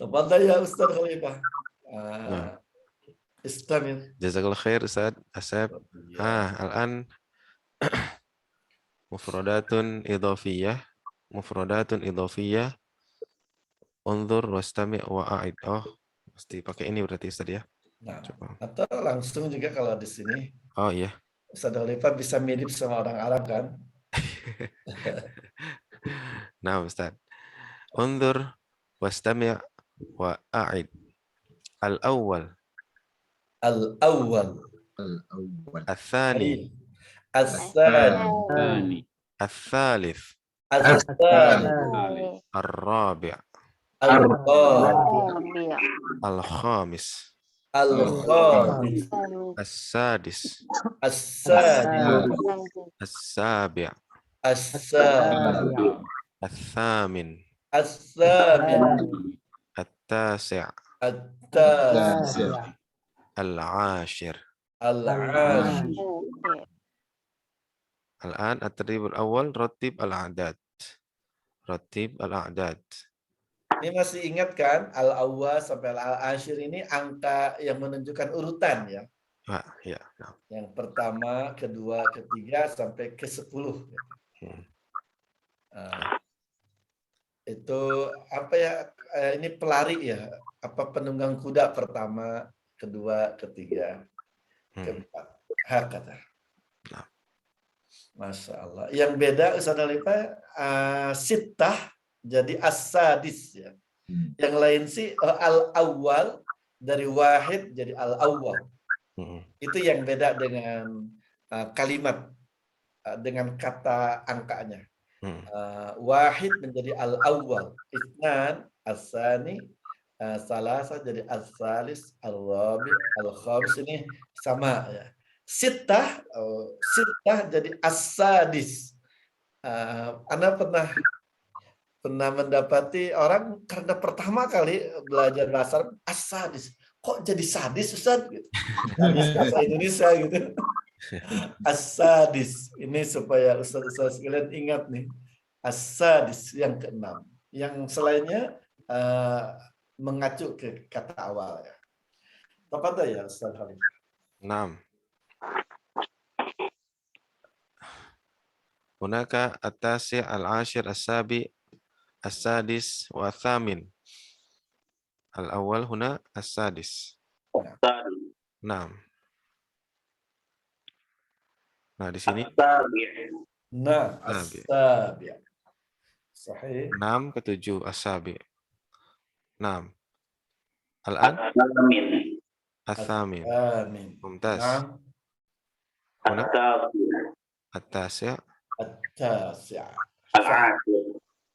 Tafadhal ya Ustaz Khalifah. Istamir.
Jazakallah khair Ustaz Asep. Al-an mufradatun idhafiyah. Unzur wastami' wa'id. Oh, mesti pakai ini berarti Ustaz ya.
Nah, atau langsung juga kalau di sini.
Oh iya.
Ustaz Khalifah bisa mirip sama orang Arab kan?
Nah, Ustaz. Unzur wastami' wa'id. Al-awwal. الثاني الثالث الرابع الخامس السادس السابع الثامن التاسع العاشر. الآن الترتيب الأول رتب الأعداد.
Ini masih ingat kan al-awwal sampai al-ashir ini angka yang menunjukkan urutan ya.
Ya.
Yang pertama, kedua, ketiga sampai ke-10. Itu apa ya? Ini pelari ya. Apa penunggang kuda pertama, kedua, ketiga, keempat. Hakata. Masya Allah. Yang beda Ustaz Khalifah sittah jadi as-sadis ya. Yang lain sih al-awwal dari wahid jadi al-awwal. Itu yang beda dengan kalimat dengan kata angkanya. Wahid menjadi al-awwal, itsnan as-sani, salasa jadi as-salis, al-rabi, al-khamis, ini sama ya. Sittah jadi as-sadis. Anda pernah mendapati orang karena pertama kali belajar bahasa Arab as-sadis. Kok jadi sadis Ustaz? Sadis bahasa Indonesia gitu. As-sadis. Ini supaya Ustaz-Ustaz sekalian ingat nih. As-sadis yang ke-6. Yang selainnya mengacu ke kata awal ya. Apa ya Ustaz Khalifah?
6. Hunaka at-tasi' al-ashir as-sabi' as-sadis wa thamin. Al-awwal huna as-sadis. 6. Nah, di sini
as-sabi'. Sahih.
6 ke-7 as-sabi'. 6. Al-an Al-thamin. Mumtaz. Huna at-tasi'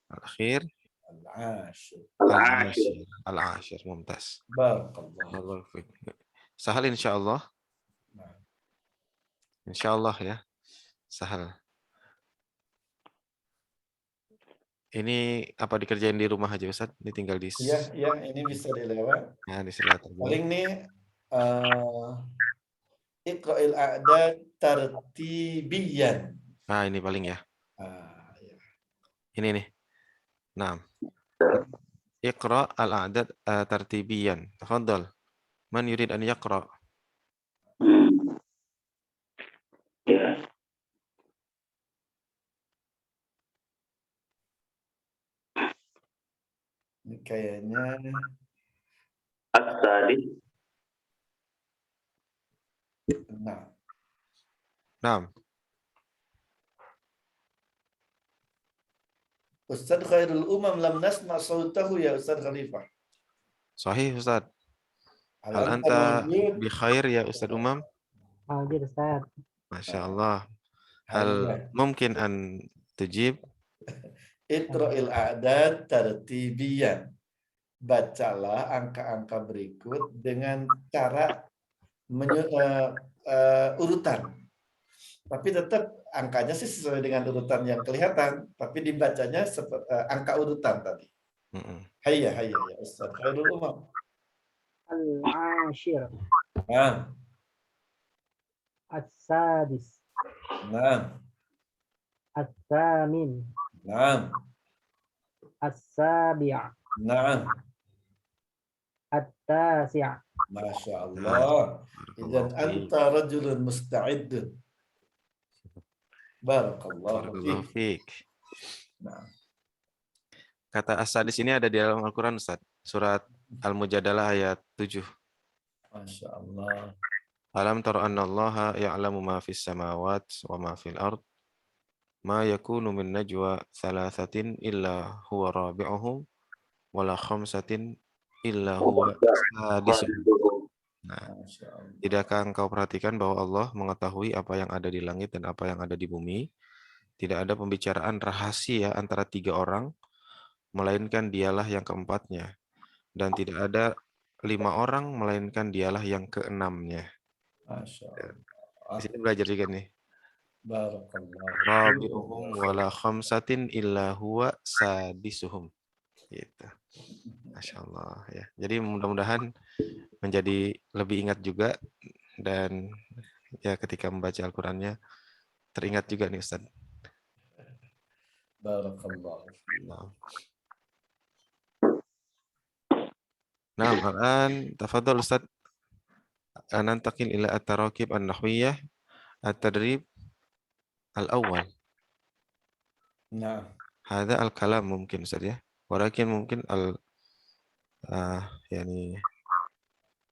al-akhir al-ashir. Mumtaz. Barakallah. Sahal insyaallah. Insyaallah ya. Sahal. Ini apa dikerjain di rumah aja Ustaz? Ini tinggal di
Iya, ini bisa dilewat.
Nah, diselewat.
Paling nih Iqra'il a'dad tartibiyan.
Nah, ini paling ya.
Ya.
Ini nih. Nah. Iqra' al-a'dad tartibiyan. Tafadhal. Man yurid an yaqra'?
Ini kayaknya
as-sadis.
Nah. Ustaz khairul umam lam nasma' sautahu ya Ustaz Khalifah.
Sahih Ustaz. Hal anta bi khair ya Ustaz Umam?
Hadir Ustaz.
Masya Allah. Hal mungkin an tujib?
Iqra'il a'dad tartibiyan. Bacalah angka-angka berikut dengan cara urutan. Tapi tetap angkanya sih sesuai dengan urutan yang kelihatan, tapi dibacanya angka urutan tadi. Hayya ya Ustaz khairul umam.
العاشر
Naam.
السادس
Naam.
الثامن
Naam.
السابع
Naam.
التاسع.
Masya Allah. Idzan anta rajulun musta'id. Barakallahu
Barakallahu
fiik.
fiik.
Nah,
Kata as-sadis ini ada di dalam Al-Quran, Ustaz. Surat Al-Mujadalah ayat 7.
Masya Allah.
Alam tara anna Allaha ya'lamu ma fis samawat wa ma fil ard. Ma yakunu min najwa thalathatin illa huwa rabi'uhum wala khamsatin illa huwa sadisuhum. Nah,
Masya Allah.
tidakkah engkau perhatikan bahwa Allah mengetahui apa yang ada di langit dan apa yang ada di bumi? Tidak ada pembicaraan rahasia antara 3 orang, melainkan dialah yang keempatnya. Dan tidak ada 5 orang, melainkan dialah yang keenamnya.
Masya
Di
Allah.
sini belajar juga nih.
Barakallahu.
Rabi'uhum wala khamsatin illa huwa sadisuhum. Gitu. Masya Allah ya. Jadi mudah-mudahan menjadi lebih ingat juga, dan ya ketika membaca Al-Qur'annya teringat juga nih Ustaz.
Barakallahu.
Nah, الآن تفضل أستاذ ننتقل إلى التراكيب النحوية التدريب الأول.
Nah,
هذا الكلام ممكن أستاذ ya, ولكن ممكن يعني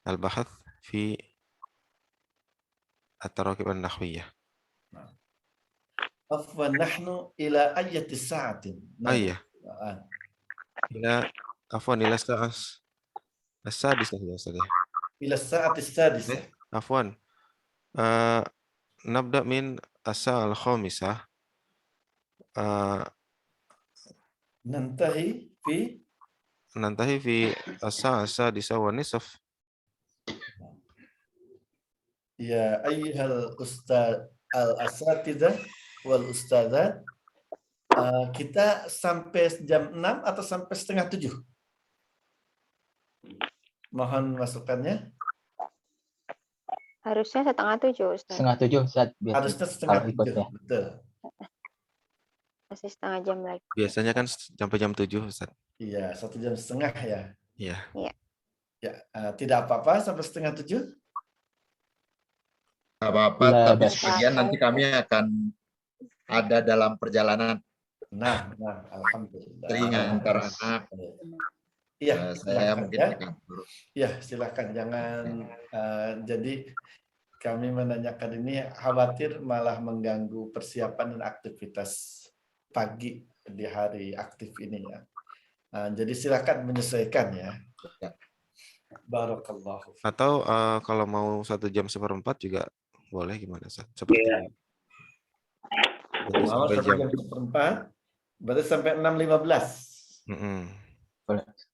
البحث في التراكيب النحوية.
afwan nahnu ila ayyati sa'atin.
أيه إلى عفوا إلى الساعة السادسة يا أستاذ.
Ila sa'ati sadisah.
عفوا نبدأ من الساعة الخامسة.
Nantahi fi
الساعة السادسة والنصف.
ya ayyuhal ustaz al-asatidzah wal ustadzat, kita sampai jam 6 atau sampai setengah 7? Mohon masukannya.
Harusnya setengah 7, Ustaz.
Setengah 7, Ustaz.
Harusnya setengah
Kalau ikut
7,
ya.
betul.
Masih setengah jam lagi.
Biasanya kan sampai jam 7, Ustaz.
Iya, 1 jam setengah ya.
Iya.
Ya, tidak apa-apa sampai setengah 7.
Nggak apa-apa, tapi sebagian nanti kami akan ada dalam perjalanan.
Nah, alhamdulillah.
Teringantar anak.
Iya,
saya
silakan,
mungkin
ya.
akan turun.
Ya, silakan jangan jadi kami menanyakan ini khawatir malah mengganggu persiapan dan aktivitas pagi di hari aktif ini ya. Jadi silakan menyesuaikan ya. Barakallahu.
Atau kalau mau 1 jam 1/4 juga boleh, gimana Ustaz? Seperti jadi
Mau
sampai
1 jam 1/4 berarti sampai 6.15.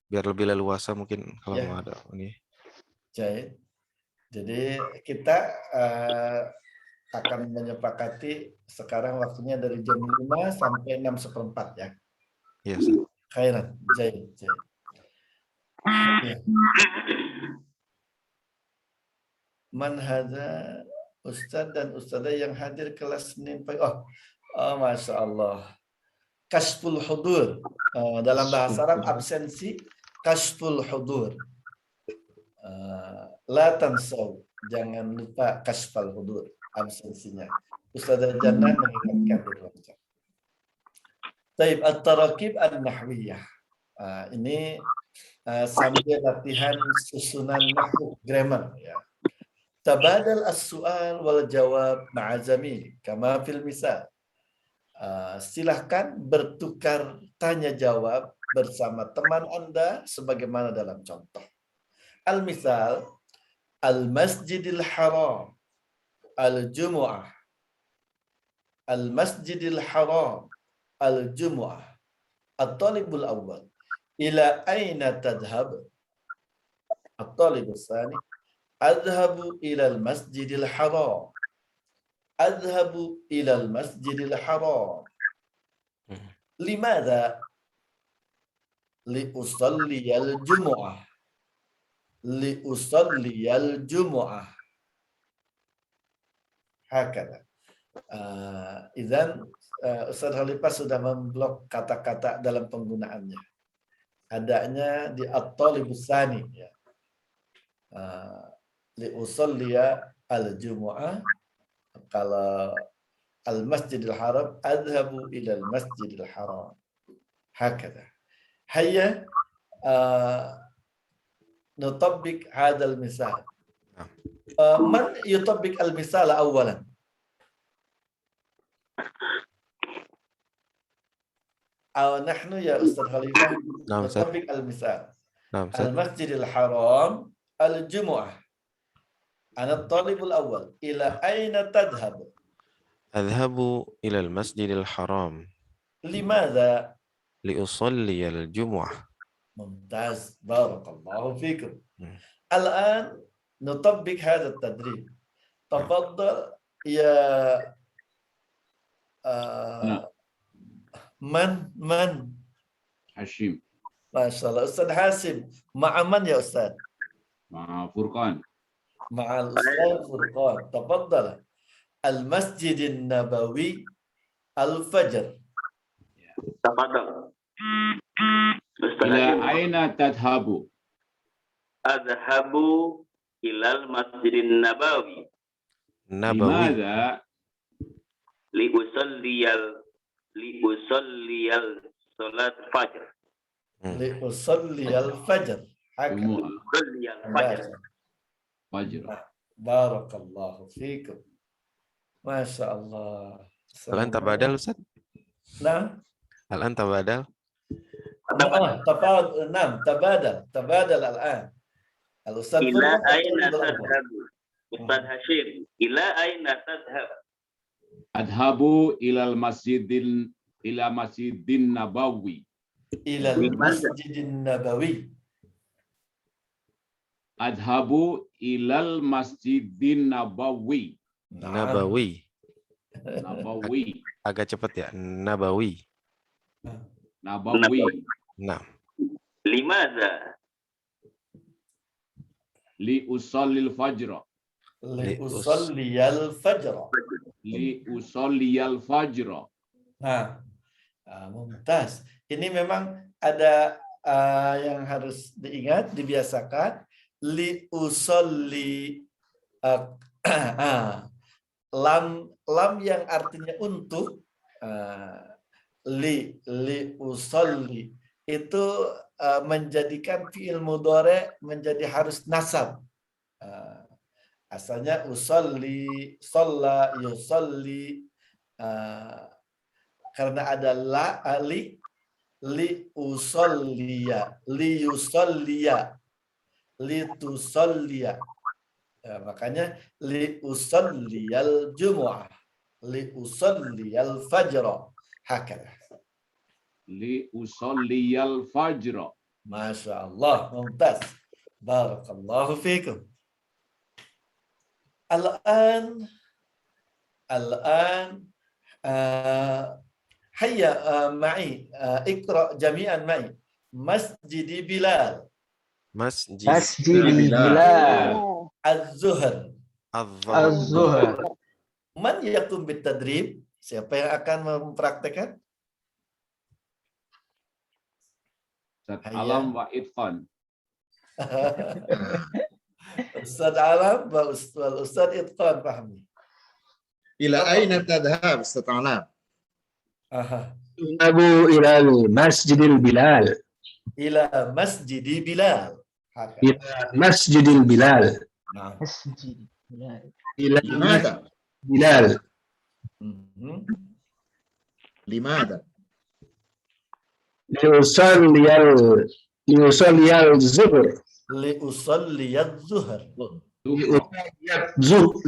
Biar lebih leluasa mungkin kalau
Ya.
mau ada ini.
Jadi kita akan menyepakati sekarang waktunya dari jam 5 sampai 6:15 ya.
Iya, Ustaz.
Khairan. Jahit. Ya. Man hadza Ustadz dan Ustadzah yang hadir kelas Senin pagi. Oh, Masya Allah. Kashful hudur. Dalam bahasa Arab absensi kashful hudur. La tansaw. Jangan lupa kashful hudur. Absensinya. Ustadzah Jannah mengingatkan di ruang chat. Taib at-tarakib an-nahwiyah. Ini sambil latihan susunan nahwu grammar ya. Tabadal as-su'al wal jawab ma'a zamil kama fil misal. Silahkan bertukar tanya jawab bersama teman Anda sebagaimana dalam contoh. Al-misal, al-masjidil haram, al-jumu'ah. Al-masjidil haram, al-jumu'ah. At-talibul awwal. Ila aina tadhhab? At-talibus tsani. Adhabu ilal masjidil haram. Adhabu ilal masjidil haram. Limadha? Liusalliyal jumu'ah. liusalliyal jumu'ah. Hakada. Idzan Ustaz Khalifah sudah memblok kata-kata dalam penggunaannya. Adanya di at-talibus tsani ya. Liusalliya al-jumu'ah, kalau al-masjidil haram adhabu ila al-masjidil haram. Hakada. Hayya nutabbik hadzal misal. Man yutabbik al-misal awalan? Nahnu ya Ustaz Khalifah nutabbik al-misal. Al-masjidil haram al-jumu'ah. Ana at-talibul awwal. Ila aina tadhhab?
Adhabu ila al-masjidil haram.
Limadha?
Liusalli al-jumu'ah.
Mumtaz. Barakallahu fikum. Al-an nutabbik hadha at-tadrib. Tafaddal ya man
Hashim.
Masyaallah. Ustaz Hasim. Ma'aman ya Ustaz?
Furqan.
Ma'al Ustaz Furqan. Tafaddal. Al-Masjidin Nabawi Al-Fajr.
Tafaddal.
Ila aina tadhabu?
Adhabu ilal masjidin nabawi.
Limadha?
Liusalliyal salat fajr.
Liusalliyal fajr.
Liusalliyal fajr.
Fajr.
Barakallahu fikum. Masya Allah.
Al-an tabadal Ustaz?
Nah.
Al-an tabadal?
Tabadal al-an. Al-Ustaz
Ila aina tadhabu? Ustaz Hashim, ila aina tadhab?
Adhabu ila masjidin nabawi.
Ila masjidin nabawi.
Adhabu ilal masjidin nabawi.
Nabawi.
Nabawi.
Agak cepat ya. Nabawi.
Nabawi.
Nah.
Limadha?
Li usallil fajr.
Li usalliyal fajr.
Li usalliyal fajr.
Nah, mumtaz. Ini memang ada yang harus diingat, dibiasakan. Li usolli lam yang artinya untuk, li usolli itu menjadikan fi'il mudhari menjadi harus nasab. Asalnya usolli, sholla, yusolli, karena ada li usolliya, li yusolliya, li tusolliya. Makanya li usalliyal jumu'ah, li usalliyal fajr. Hakada.
Li usalliyal fajr.
Masya Allah, mumtaz. Barakallahu fikum. Al-an hayya ma'i, ikra jami'an ma'i. Masjidi Bilal.
Masjidi Bilal.
Az-Zuhr.
Az-Zuhr.
Man yakum bitadrib? Siapa yang akan mempraktekkan?
Alam wa Itqan.
Ustaz Alam wa Ustaz Itqan pahami.
Ila aina tadhhab Ustaz Alam?
Abu ila Masjidil Bilal.
Ila Masjidi Bilal.
Ila Masjidil Bilal.
Masjid Bilal.
Ila
Limada?
Bilal.
Limada?
Liusalliyal zuhr.
Liusalliyal zuhr.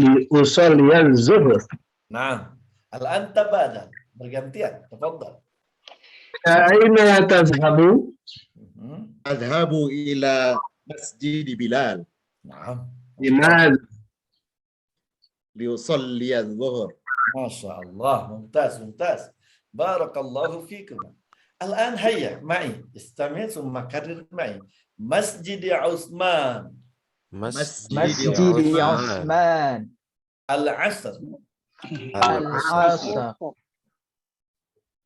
Liusalliyal zuhr.
Nah, al-an tabadal. Bergantian. Tafadhal.
Aina tadhhabu?
Adhabu ila Masjid Bilal.
Nah.
Limadha?
Liusalli adh-dhuhr.
Masya Allah. Mumtaz. Barakallahu fikum. Al-an hayya ma'i. Istami' summa karrir ma'i. Masjid Utsman.
Masjid Utsman.
Al-Asr.
Al-Asr.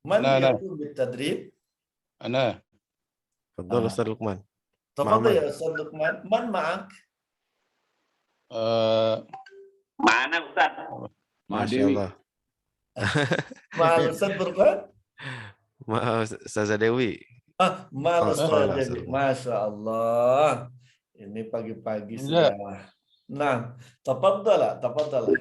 Man
Nah.
yaqum bitadrib?
أنا
Tafadhal Ustaz Luqman.
Tafadhal ya Ustaz Luqman. Man ma'ak?
Mana Ustaz?
Masya Allah.
Ma'al Ustaz Burqan?
Ustazah Dewi.
Ma'al
Oh,
Ustaz
salah,
Dewi.
salah.
Masya Allah. Ini pagi-pagi
Enggak.
sudah. Nah, tafadhal.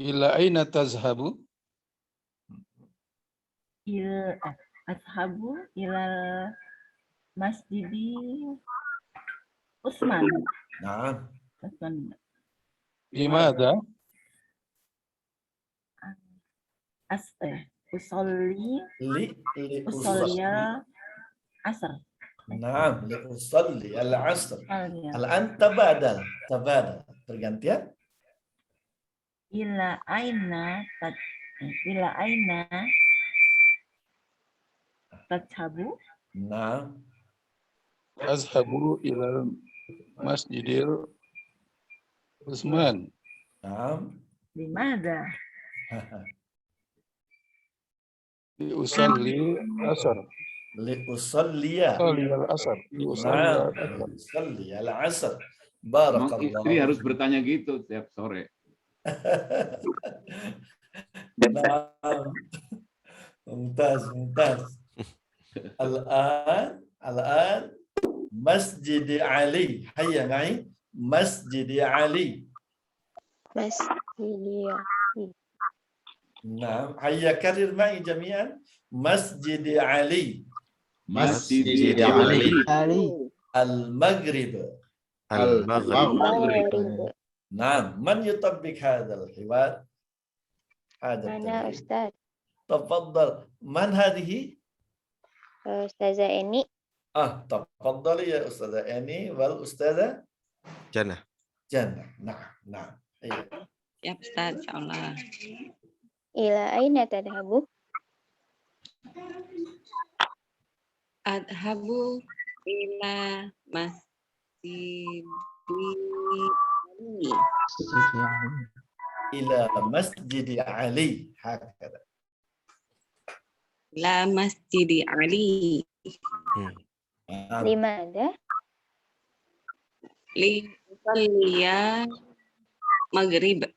إلى أين تذهب؟
Ashabu ilal masjidi Utsman.
Nah,
Utsman.
لماذا؟
li
Usolliya asr.
Naam, li usalli al-asr.
Usolliya.
Al-an tabadal. Pergantian?
Ila aina tadhabu.
Naam.
أذهب إلى المسجد عثمان.
Naam.
Limada?
لأصلي العصر.
Liusalliya.
أصلي العصر. لأصلي
Naam.
العصر.
Liusalli al-asr.
Emang
Barakallah.
istri harus bertanya gitu tiap sore.
Naam. Mumtaz. Al-an Masjid Ali. Hayya ma'i. Masjid Ali.
Masjid.
Naam. Hayya karir ma'i jami'an. Masjid Ali.
Masjid
Ali.
Ali.
Al-Maghrib.
Maghrib.
نعم من يطبق هذا الحوار هذا
Mana
التدريب
Ustaz?
تفضل من هذه
Ustazah Eni.
تفضلي يا أستاذة أني والأستاذة
Jannah.
جنة نعم أيوة.
Ya Ustaz, insyaallah.
Ila aina tadhabu?
Adhabu ila masjid
إلى مسجد علي هكذا
ila masjid Ali
نعم.
Limada?
li usalliya maghrib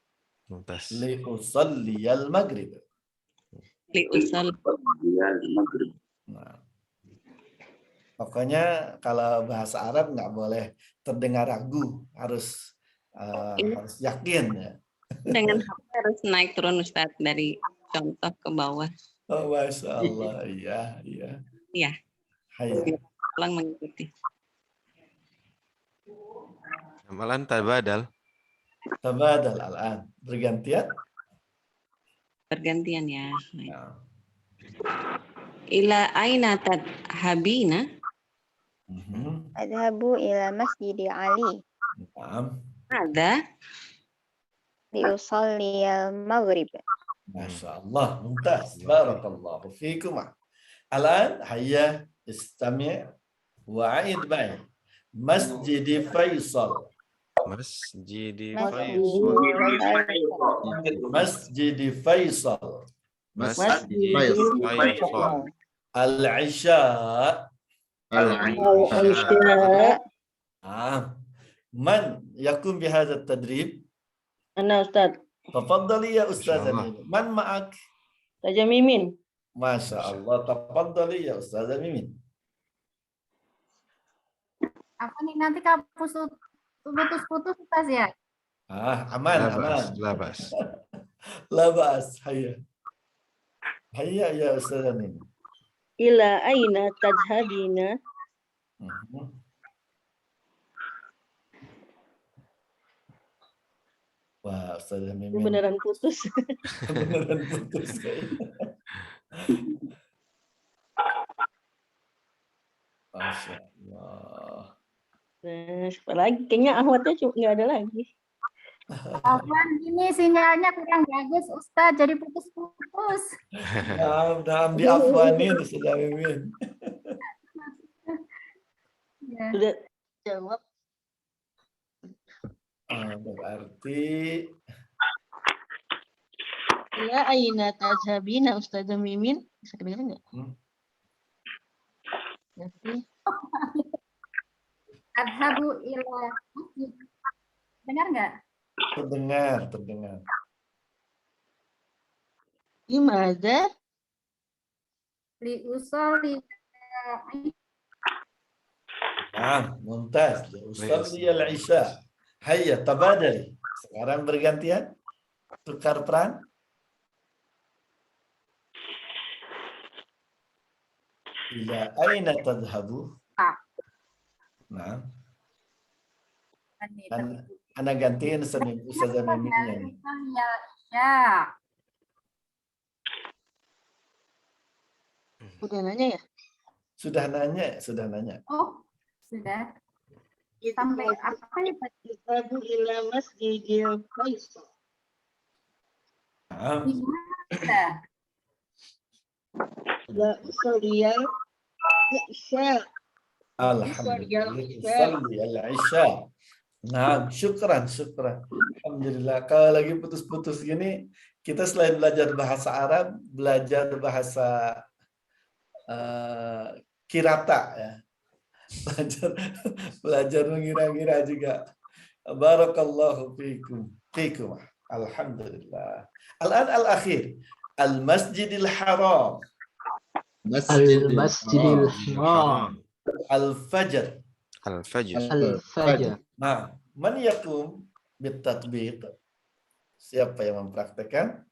Mumtaz.
لأصلي المغرب
li usall
Nah. Pokoknya kalau bahasa Arab nggak boleh terdengar ragu, harus yakin ya.
dengan HP harus naik turun Ustaz dari contoh ke bawah.
Oh, Masya Allah, iya.
Iya.
Hayya.
Ulang mengikuti.
Amalan tabadal.
Tabadal al-an. Bergantian?
Bergantian ya.
Nah.
Ila aina tadhabina?
Adhabu ila Masjid Ali.
Naam.
Ada
Liusalli al-maghrib.
Masya Allah, mumtaz. Barakallahu fikum. Al-an, hayya, istami' wa'id ba'i. Masjid Faisal.
Masjid
Masjid Faisal.
Masjid Faisal.
Al-Isha.
Al-Isya.
Man yakum bihadha at-tadrib?
Ana Ustaz.
Tafadhali ya Ustazah
Insyaallah.
Mimin. Man ma'ak?
Ustazah Mimin.
Masya Allah. Tafadhali ya Ustazah Mimin.
Apa nih nanti putus-putus Ustaz ya?
Aman.
Labas.
Labas. Hayya. Hayya ya Ustazah Mimin.
Ila aina tadhabina?
Wah, Ustazah Mimin.
Beneran putus.
Beneran putus. Masya Allah.
Nah, siapa lagi? Kayaknya Ahmadnya cuma nggak ada lagi.
Afwan, ini sinyalnya kurang bagus Ustaz, jadi putus-putus.
Nah, diafwanin Ustazah Mimin.
Sudah jawab.
Berarti
Ila aina tazhabina Ustazah Mimin? Bisa kedengeran nggak? Berarti
Adhabu ila masjid. Dengar nggak?
terdengar.
Gimana?
Li usolli
Mumtaz. Usalli al-isya. Hayya, tabadali. Sekarang bergantian. Tukar peran. Ila aina tadhabu? Nah. Ana gantiin Ustazah Miminnya nih.
Ya.
Udah nanya ya?
Sudah nanya.
Oh, sudah. Sampai apa ya tadi?
Adhabu ila masjidil Faisal.
Gimana?
La usoliyal isya.
Alhamdulillah. Usalli al-isya. Nah, syukran. Alhamdulillah. Kalau lagi putus-putus gini, kita selain belajar bahasa Arab, belajar bahasa kirata ya. Belajar mengira-ngira juga. Barakallahu fikum. Alhamdulillah. Al-an al-akhir. Al-Masjidil Haram.
Al-Masjidil Haram.
Al-Fajr.
Al-Fajr.
Nah, man yakum bitatbiq? Siapa yang mempraktekkan?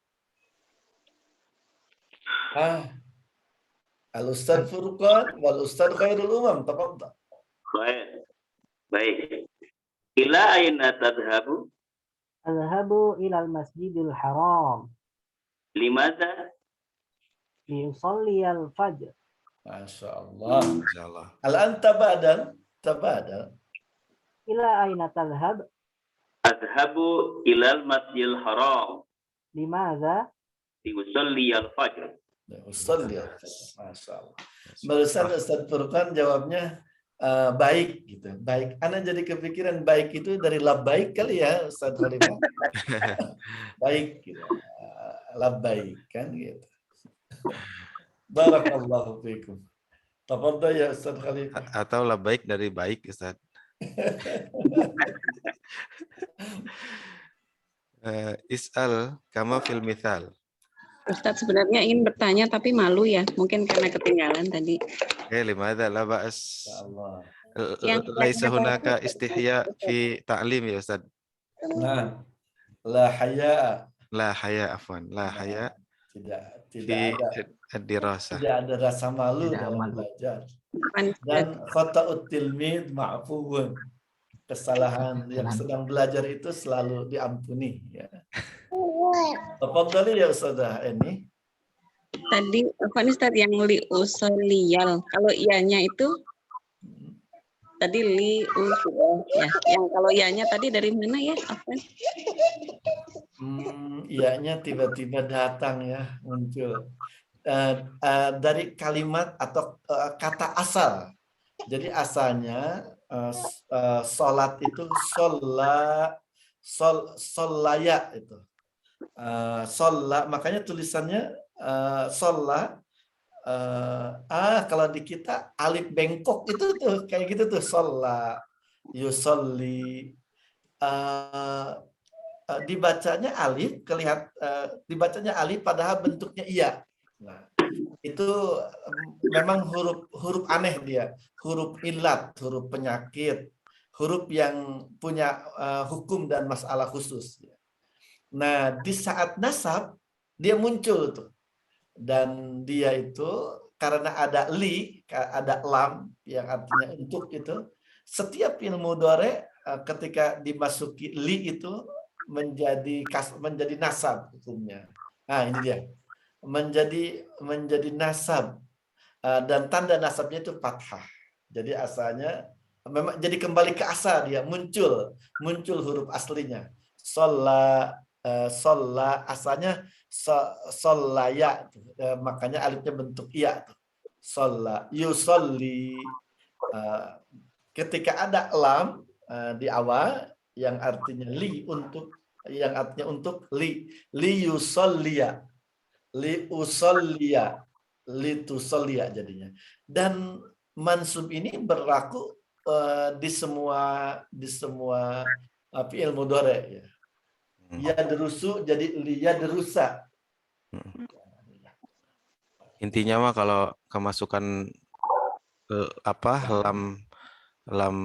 Al-Ustadz Furqan wal Ustadz Khairul Umam. Tafadhal.
Baik. Ila aina tadhabu?
Adhabu ilal masjidil haram.
Limadha?
Liusalli al-fajr.
Masya Allah. Al-an tabadal.
Ila aina tadhhab?
Adhabu ilal masjidil haram.
Limadha?
Liusalli al-fajr.
Usalli al-fajr. Masya Allah. Barusan Ustadz Furqan jawabnya baik gitu. Baik. Ana jadi kepikiran baik itu dari labbaik kali ya Ustadz Khalifah. Baik gitu. Labbaik kan gitu. Barakallahu fikum. Tafadhal ya Ustadz Khalifah.
Atau labbaik dari baik, Ustadz. Is'al kama fil mithal.
Ustadz sebenarnya ingin bertanya tapi malu ya, mungkin karena ketinggalan tadi.
Limadha la ba'as. Laisa hunaka istihya fi ta'lim ya Ustadz.
Nah, la haya.
La haya, afwan. La haya.
Tidak ada
dirasa.
Tidak ada rasa malu dalam belajar. Dan khata'ut tilmid ma'fuun. Kesalahan yang sedang belajar itu selalu diampuni ya. Tafadhali ya Ustazah ini.
Tadi apa nih Ustaz yang li usoliyal. Kalau ianya itu tadi li usul ya. Yang kalau ianya tadi dari mana ya? Apa?
Ianya tiba-tiba datang ya, muncul. Dari kalimat atau kata asal. Jadi asalnya sholat itu sholaya itu. Sholat, makanya tulisannya sholat. Kalau di kita alif bengkok itu tuh kayak gitu tuh sholat, yusolli. Dibacanya alif, dibacanya alif padahal bentuknya iya. Nah, itu memang huruf aneh dia, huruf ilat, huruf penyakit, huruf yang punya hukum dan masalah khusus. Nah, di saat nasab dia muncul tuh, dan dia itu karena ada li, ada lam yang artinya untuk itu, setiap fi'il mudhari ketika dimasuki li itu menjadi nasab hukumnya. Nah, ini dia. Menjadi nasab dan tanda nasabnya itu fathah. Jadi asalnya memang jadi kembali ke asal dia muncul huruf aslinya. Sholla asalnya shollaya, makanya alifnya bentuk iya tuh. Sholla yusolli ketika ada lam di awal yang artinya li untuk, yang artinya untuk li yusollia, li usollia, li tusollia jadinya. Dan mansub ini berlaku di semua fi'il mudhari ya. Ya derusu jadi liya derusa.
Intinya mah kalau kemasukan lam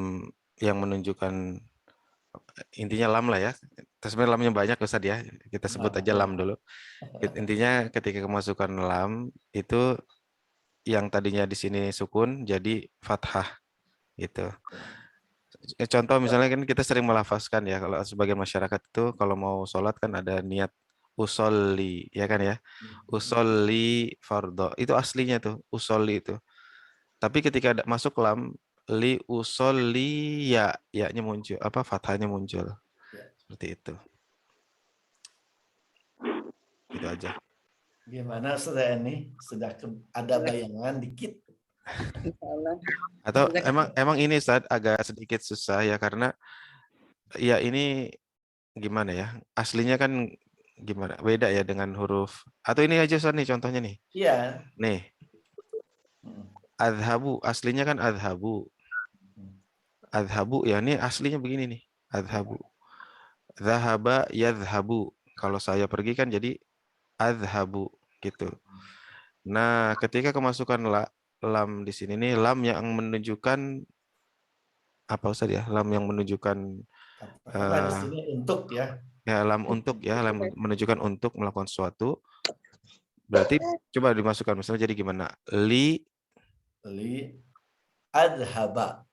yang menunjukkan, intinya lam lah ya. Sebenarnya lamnya banyak Ustaz ya. Kita sebut aja lam dulu. Intinya ketika kemasukan lam itu yang tadinya di sini sukun jadi fathah gitu. Contoh misalnya kan kita sering melafazkan ya, kalau sebagai masyarakat itu kalau mau sholat kan ada niat usolli ya kan ya, usolli fardho itu aslinya tuh usolli itu, tapi ketika ada masuk lam li usolli ya-nya muncul, fathahnya muncul seperti itu. Gitu aja.
Gimana sudah ini sudah ada bayangan dikit?
Atau emang ini Ustaz agak sedikit susah ya, karena ya ini gimana ya, aslinya kan gimana beda ya dengan huruf, atau ini aja Ustaz nih contohnya nih.
Iya.
Nih adhabu aslinya kan adhabu ya, ini aslinya begini nih adhabu, zahaba yadhabu, kalau saya pergi kan jadi adhabu gitu. Nah ketika kemasukan lam di sini nih, lam yang menunjukkan apa Ustaz ya? Lam yang menunjukkan
di sini untuk ya.
Ya, lam untuk ya, lam menunjukkan untuk melakukan sesuatu. Berarti coba dimasukkan misalnya jadi gimana? Li
adhaba.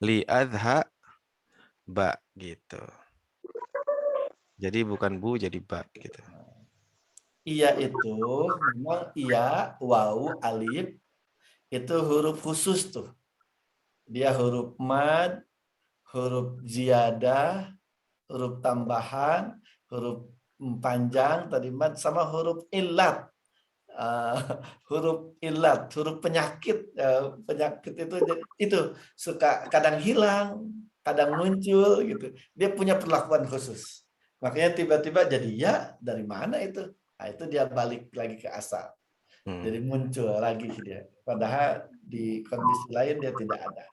Li adhaba gitu. Jadi bukan bu jadi ba gitu.
Iya itu memang iya, waw, alif itu huruf khusus tuh. Dia huruf mad, huruf ziyadah, huruf tambahan, huruf panjang tadi mad, sama huruf illat. Huruf illat, huruf penyakit. Penyakit itu suka kadang hilang, kadang muncul gitu. Dia punya perlakuan khusus. Makanya tiba-tiba jadi ya, dari mana itu? Nah, itu dia balik lagi ke asal. Jadi muncul lagi dia. Padahal di kondisi lain dia tidak ada.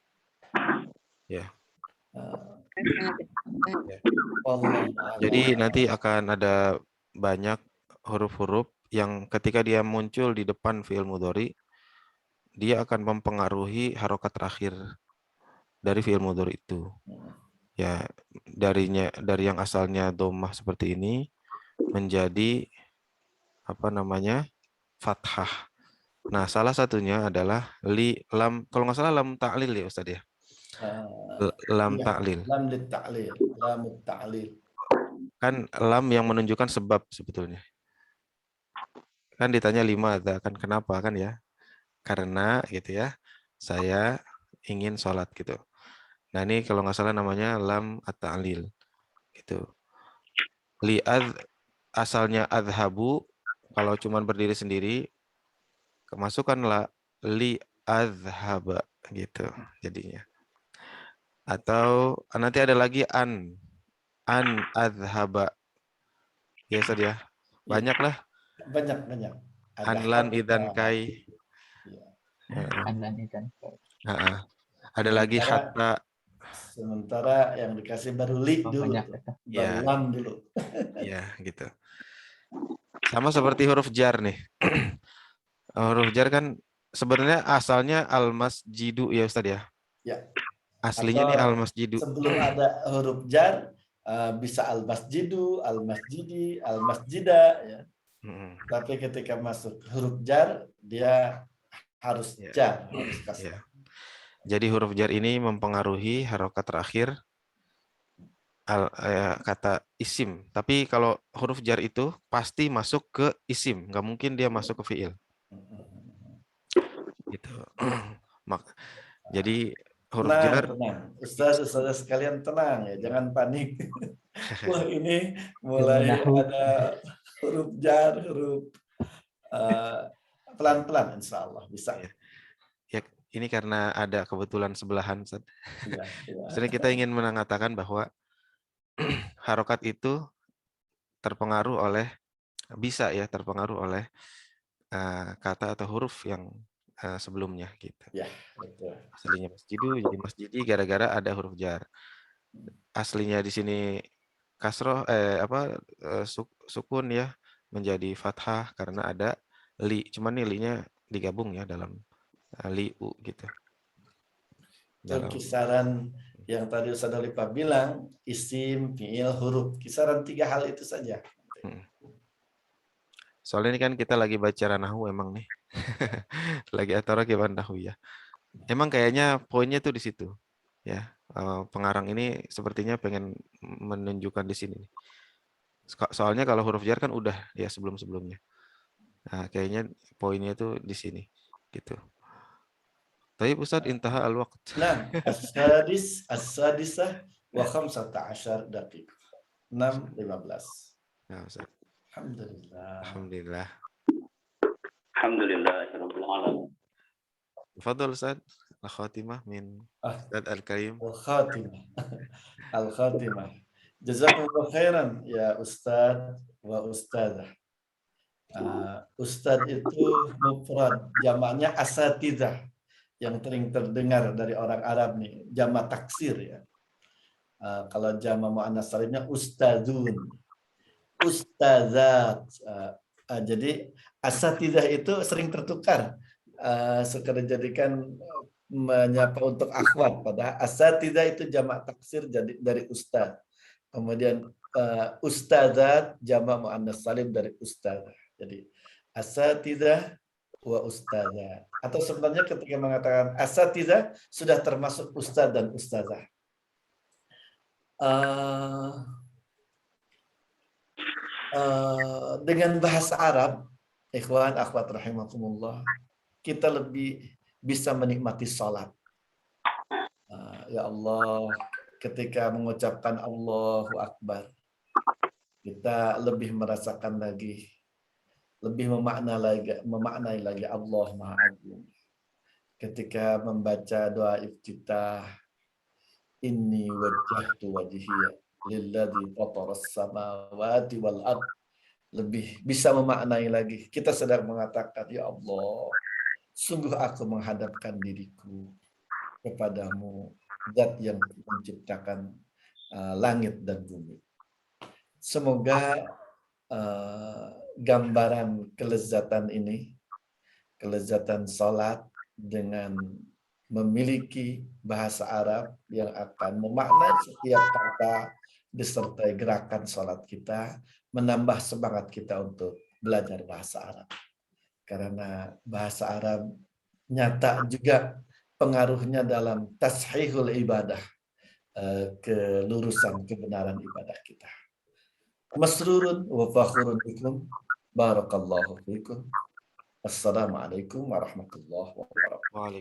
Ya. Jadi nanti akan ada banyak huruf-huruf yang ketika dia muncul di depan fi'il mudhari, dia akan mempengaruhi harokat terakhir dari fi'il mudhari itu. Ya, dari yang asalnya dhammah seperti ini menjadi fathah. Nah, salah satunya adalah lam, kalau nggak salah lam ta'lil ya Ustaz ya. Lam ta'lil.
Lam ta'lil, lam ta'lil.
Kan lam yang menunjukkan sebab sebetulnya. Kan ditanya 5 kan kenapa kan ya? Karena gitu ya. Saya ingin sholat gitu. Nah, ini kalau nggak salah namanya lam at-ta'lil gitu. Asalnya adhabu, kalau cuman berdiri sendiri, kemasukanlah li adhaba gitu jadinya. Atau nanti ada lagi an adhaba. Ya Ustaz ya. Banyak lah.
Banyak.
Anlan idan kai.
Anlan idan kai.
Ada lagi hatta.
Sementara yang dikasih baru li dulu. Baru lam dulu.
Ya, gitu. Sama seperti huruf jar nih. Huruf jar kan sebenarnya asalnya al-masjidu ya Ustaz ya?
Ya.
Aslinya nih al-masjidu.
Sebelum ada huruf jar, bisa al-masjidu, al-masjidi, al-masjida. Ya. Tapi ketika masuk huruf jar, dia harus jar. Harus kasar.
Ya. Jadi huruf jar ini mempengaruhi harokat terakhir kata isim. Tapi kalau huruf jar itu pasti masuk ke isim, nggak mungkin dia masuk ke fiil. Gitu. Jadi huruf jar.
Tenang. Ustaz sekalian tenang ya, jangan panik. Wah ini mulai ada huruf jar, huruf pelan-pelan, insya Allah bisa.
ini karena ada kebetulan sebelahan, Ustaz.
Ya,
Sebenarnya kita ingin mengatakan bahwa harokat itu terpengaruh oleh kata atau huruf yang sebelumnya gitu.
Ya, betul.
Aslinya masjidu jadi masjidi gara-gara ada huruf jar. Aslinya di sini kasroh sukun ya menjadi fathah karena ada li. Cuman nih li-nya digabung ya dalam liu gitu.
Itu kisaran yang tadi Ustaz Halifah bilang, isim, fi'il, huruf. Kisaran 3 hal itu saja.
Soalnya ini kan kita lagi baca nahu emang nih. Lagi atara gimana nahu ya. Emang kayaknya poinnya tuh di situ. Ya, pengarang ini sepertinya pengen menunjukkan di sini. Soalnya kalau huruf jar kan udah ya sebelum-sebelumnya. Nah, kayaknya poinnya tuh di sini gitu. Tapi Ustaz intaha al-waqt.
Nah, as-sadisah wa 15 daqiq. 6:15.
Nah, Ustaz.
Alhamdulillah.
Alhamdulillah.
Alhamdulillah rabbil alamin.
Tafadhol Ustaz. Al-khatimah min Ustaz Al-Karim.
Al-khatimah. Al-khatimah. Jazakumullah khairan ya Ustaz wa Ustazah. Ustaz itu mufrad, jamaknya asatidzah yang sering terdengar dari orang Arab nih, jamak taksir ya. Kalau jamak muannas salimnya ustadzun, ustazat. Jadi asatidzah itu sering tertukar, suka dijadikan menyapa untuk akhwat. Pada asatidzah itu jamak taksir jadi dari ustaz. Kemudian ustazat jamak muannas salim dari ustazah. Jadi asatidzah wa ustazah. Atau sebenarnya ketika mengatakan asatidzah sudah termasuk ustaz dan ustazah. Dengan bahasa Arab, ikhwan akhwat rahimakumullah, kita lebih bisa menikmati salat. Ya Allah, ketika mengucapkan Allahu Akbar, kita lebih merasakan lagi, lebih memaknai lagi Allah Maha Agung. Ketika membaca doa iftitah, inni wajjahtu wajhiya lilladzi fataras samawati wal ard, lebih bisa memaknai lagi. Kita sedang mengatakan, ya Allah, sungguh aku menghadapkan diriku kepadamu, Zat yang menciptakan langit dan bumi. Semoga gambaran kelezatan ini, kelezatan salat dengan memiliki bahasa Arab yang akan memaknai setiap kata disertai gerakan salat kita, menambah semangat kita untuk belajar bahasa Arab. Karena bahasa Arab nyata juga pengaruhnya dalam tashihul ibadah, kelurusan kebenaran ibadah kita. Masrurun wa fakhurun bikum, barakallahu fikum. Assalamualaikum warahmatullahi wabarakatuh.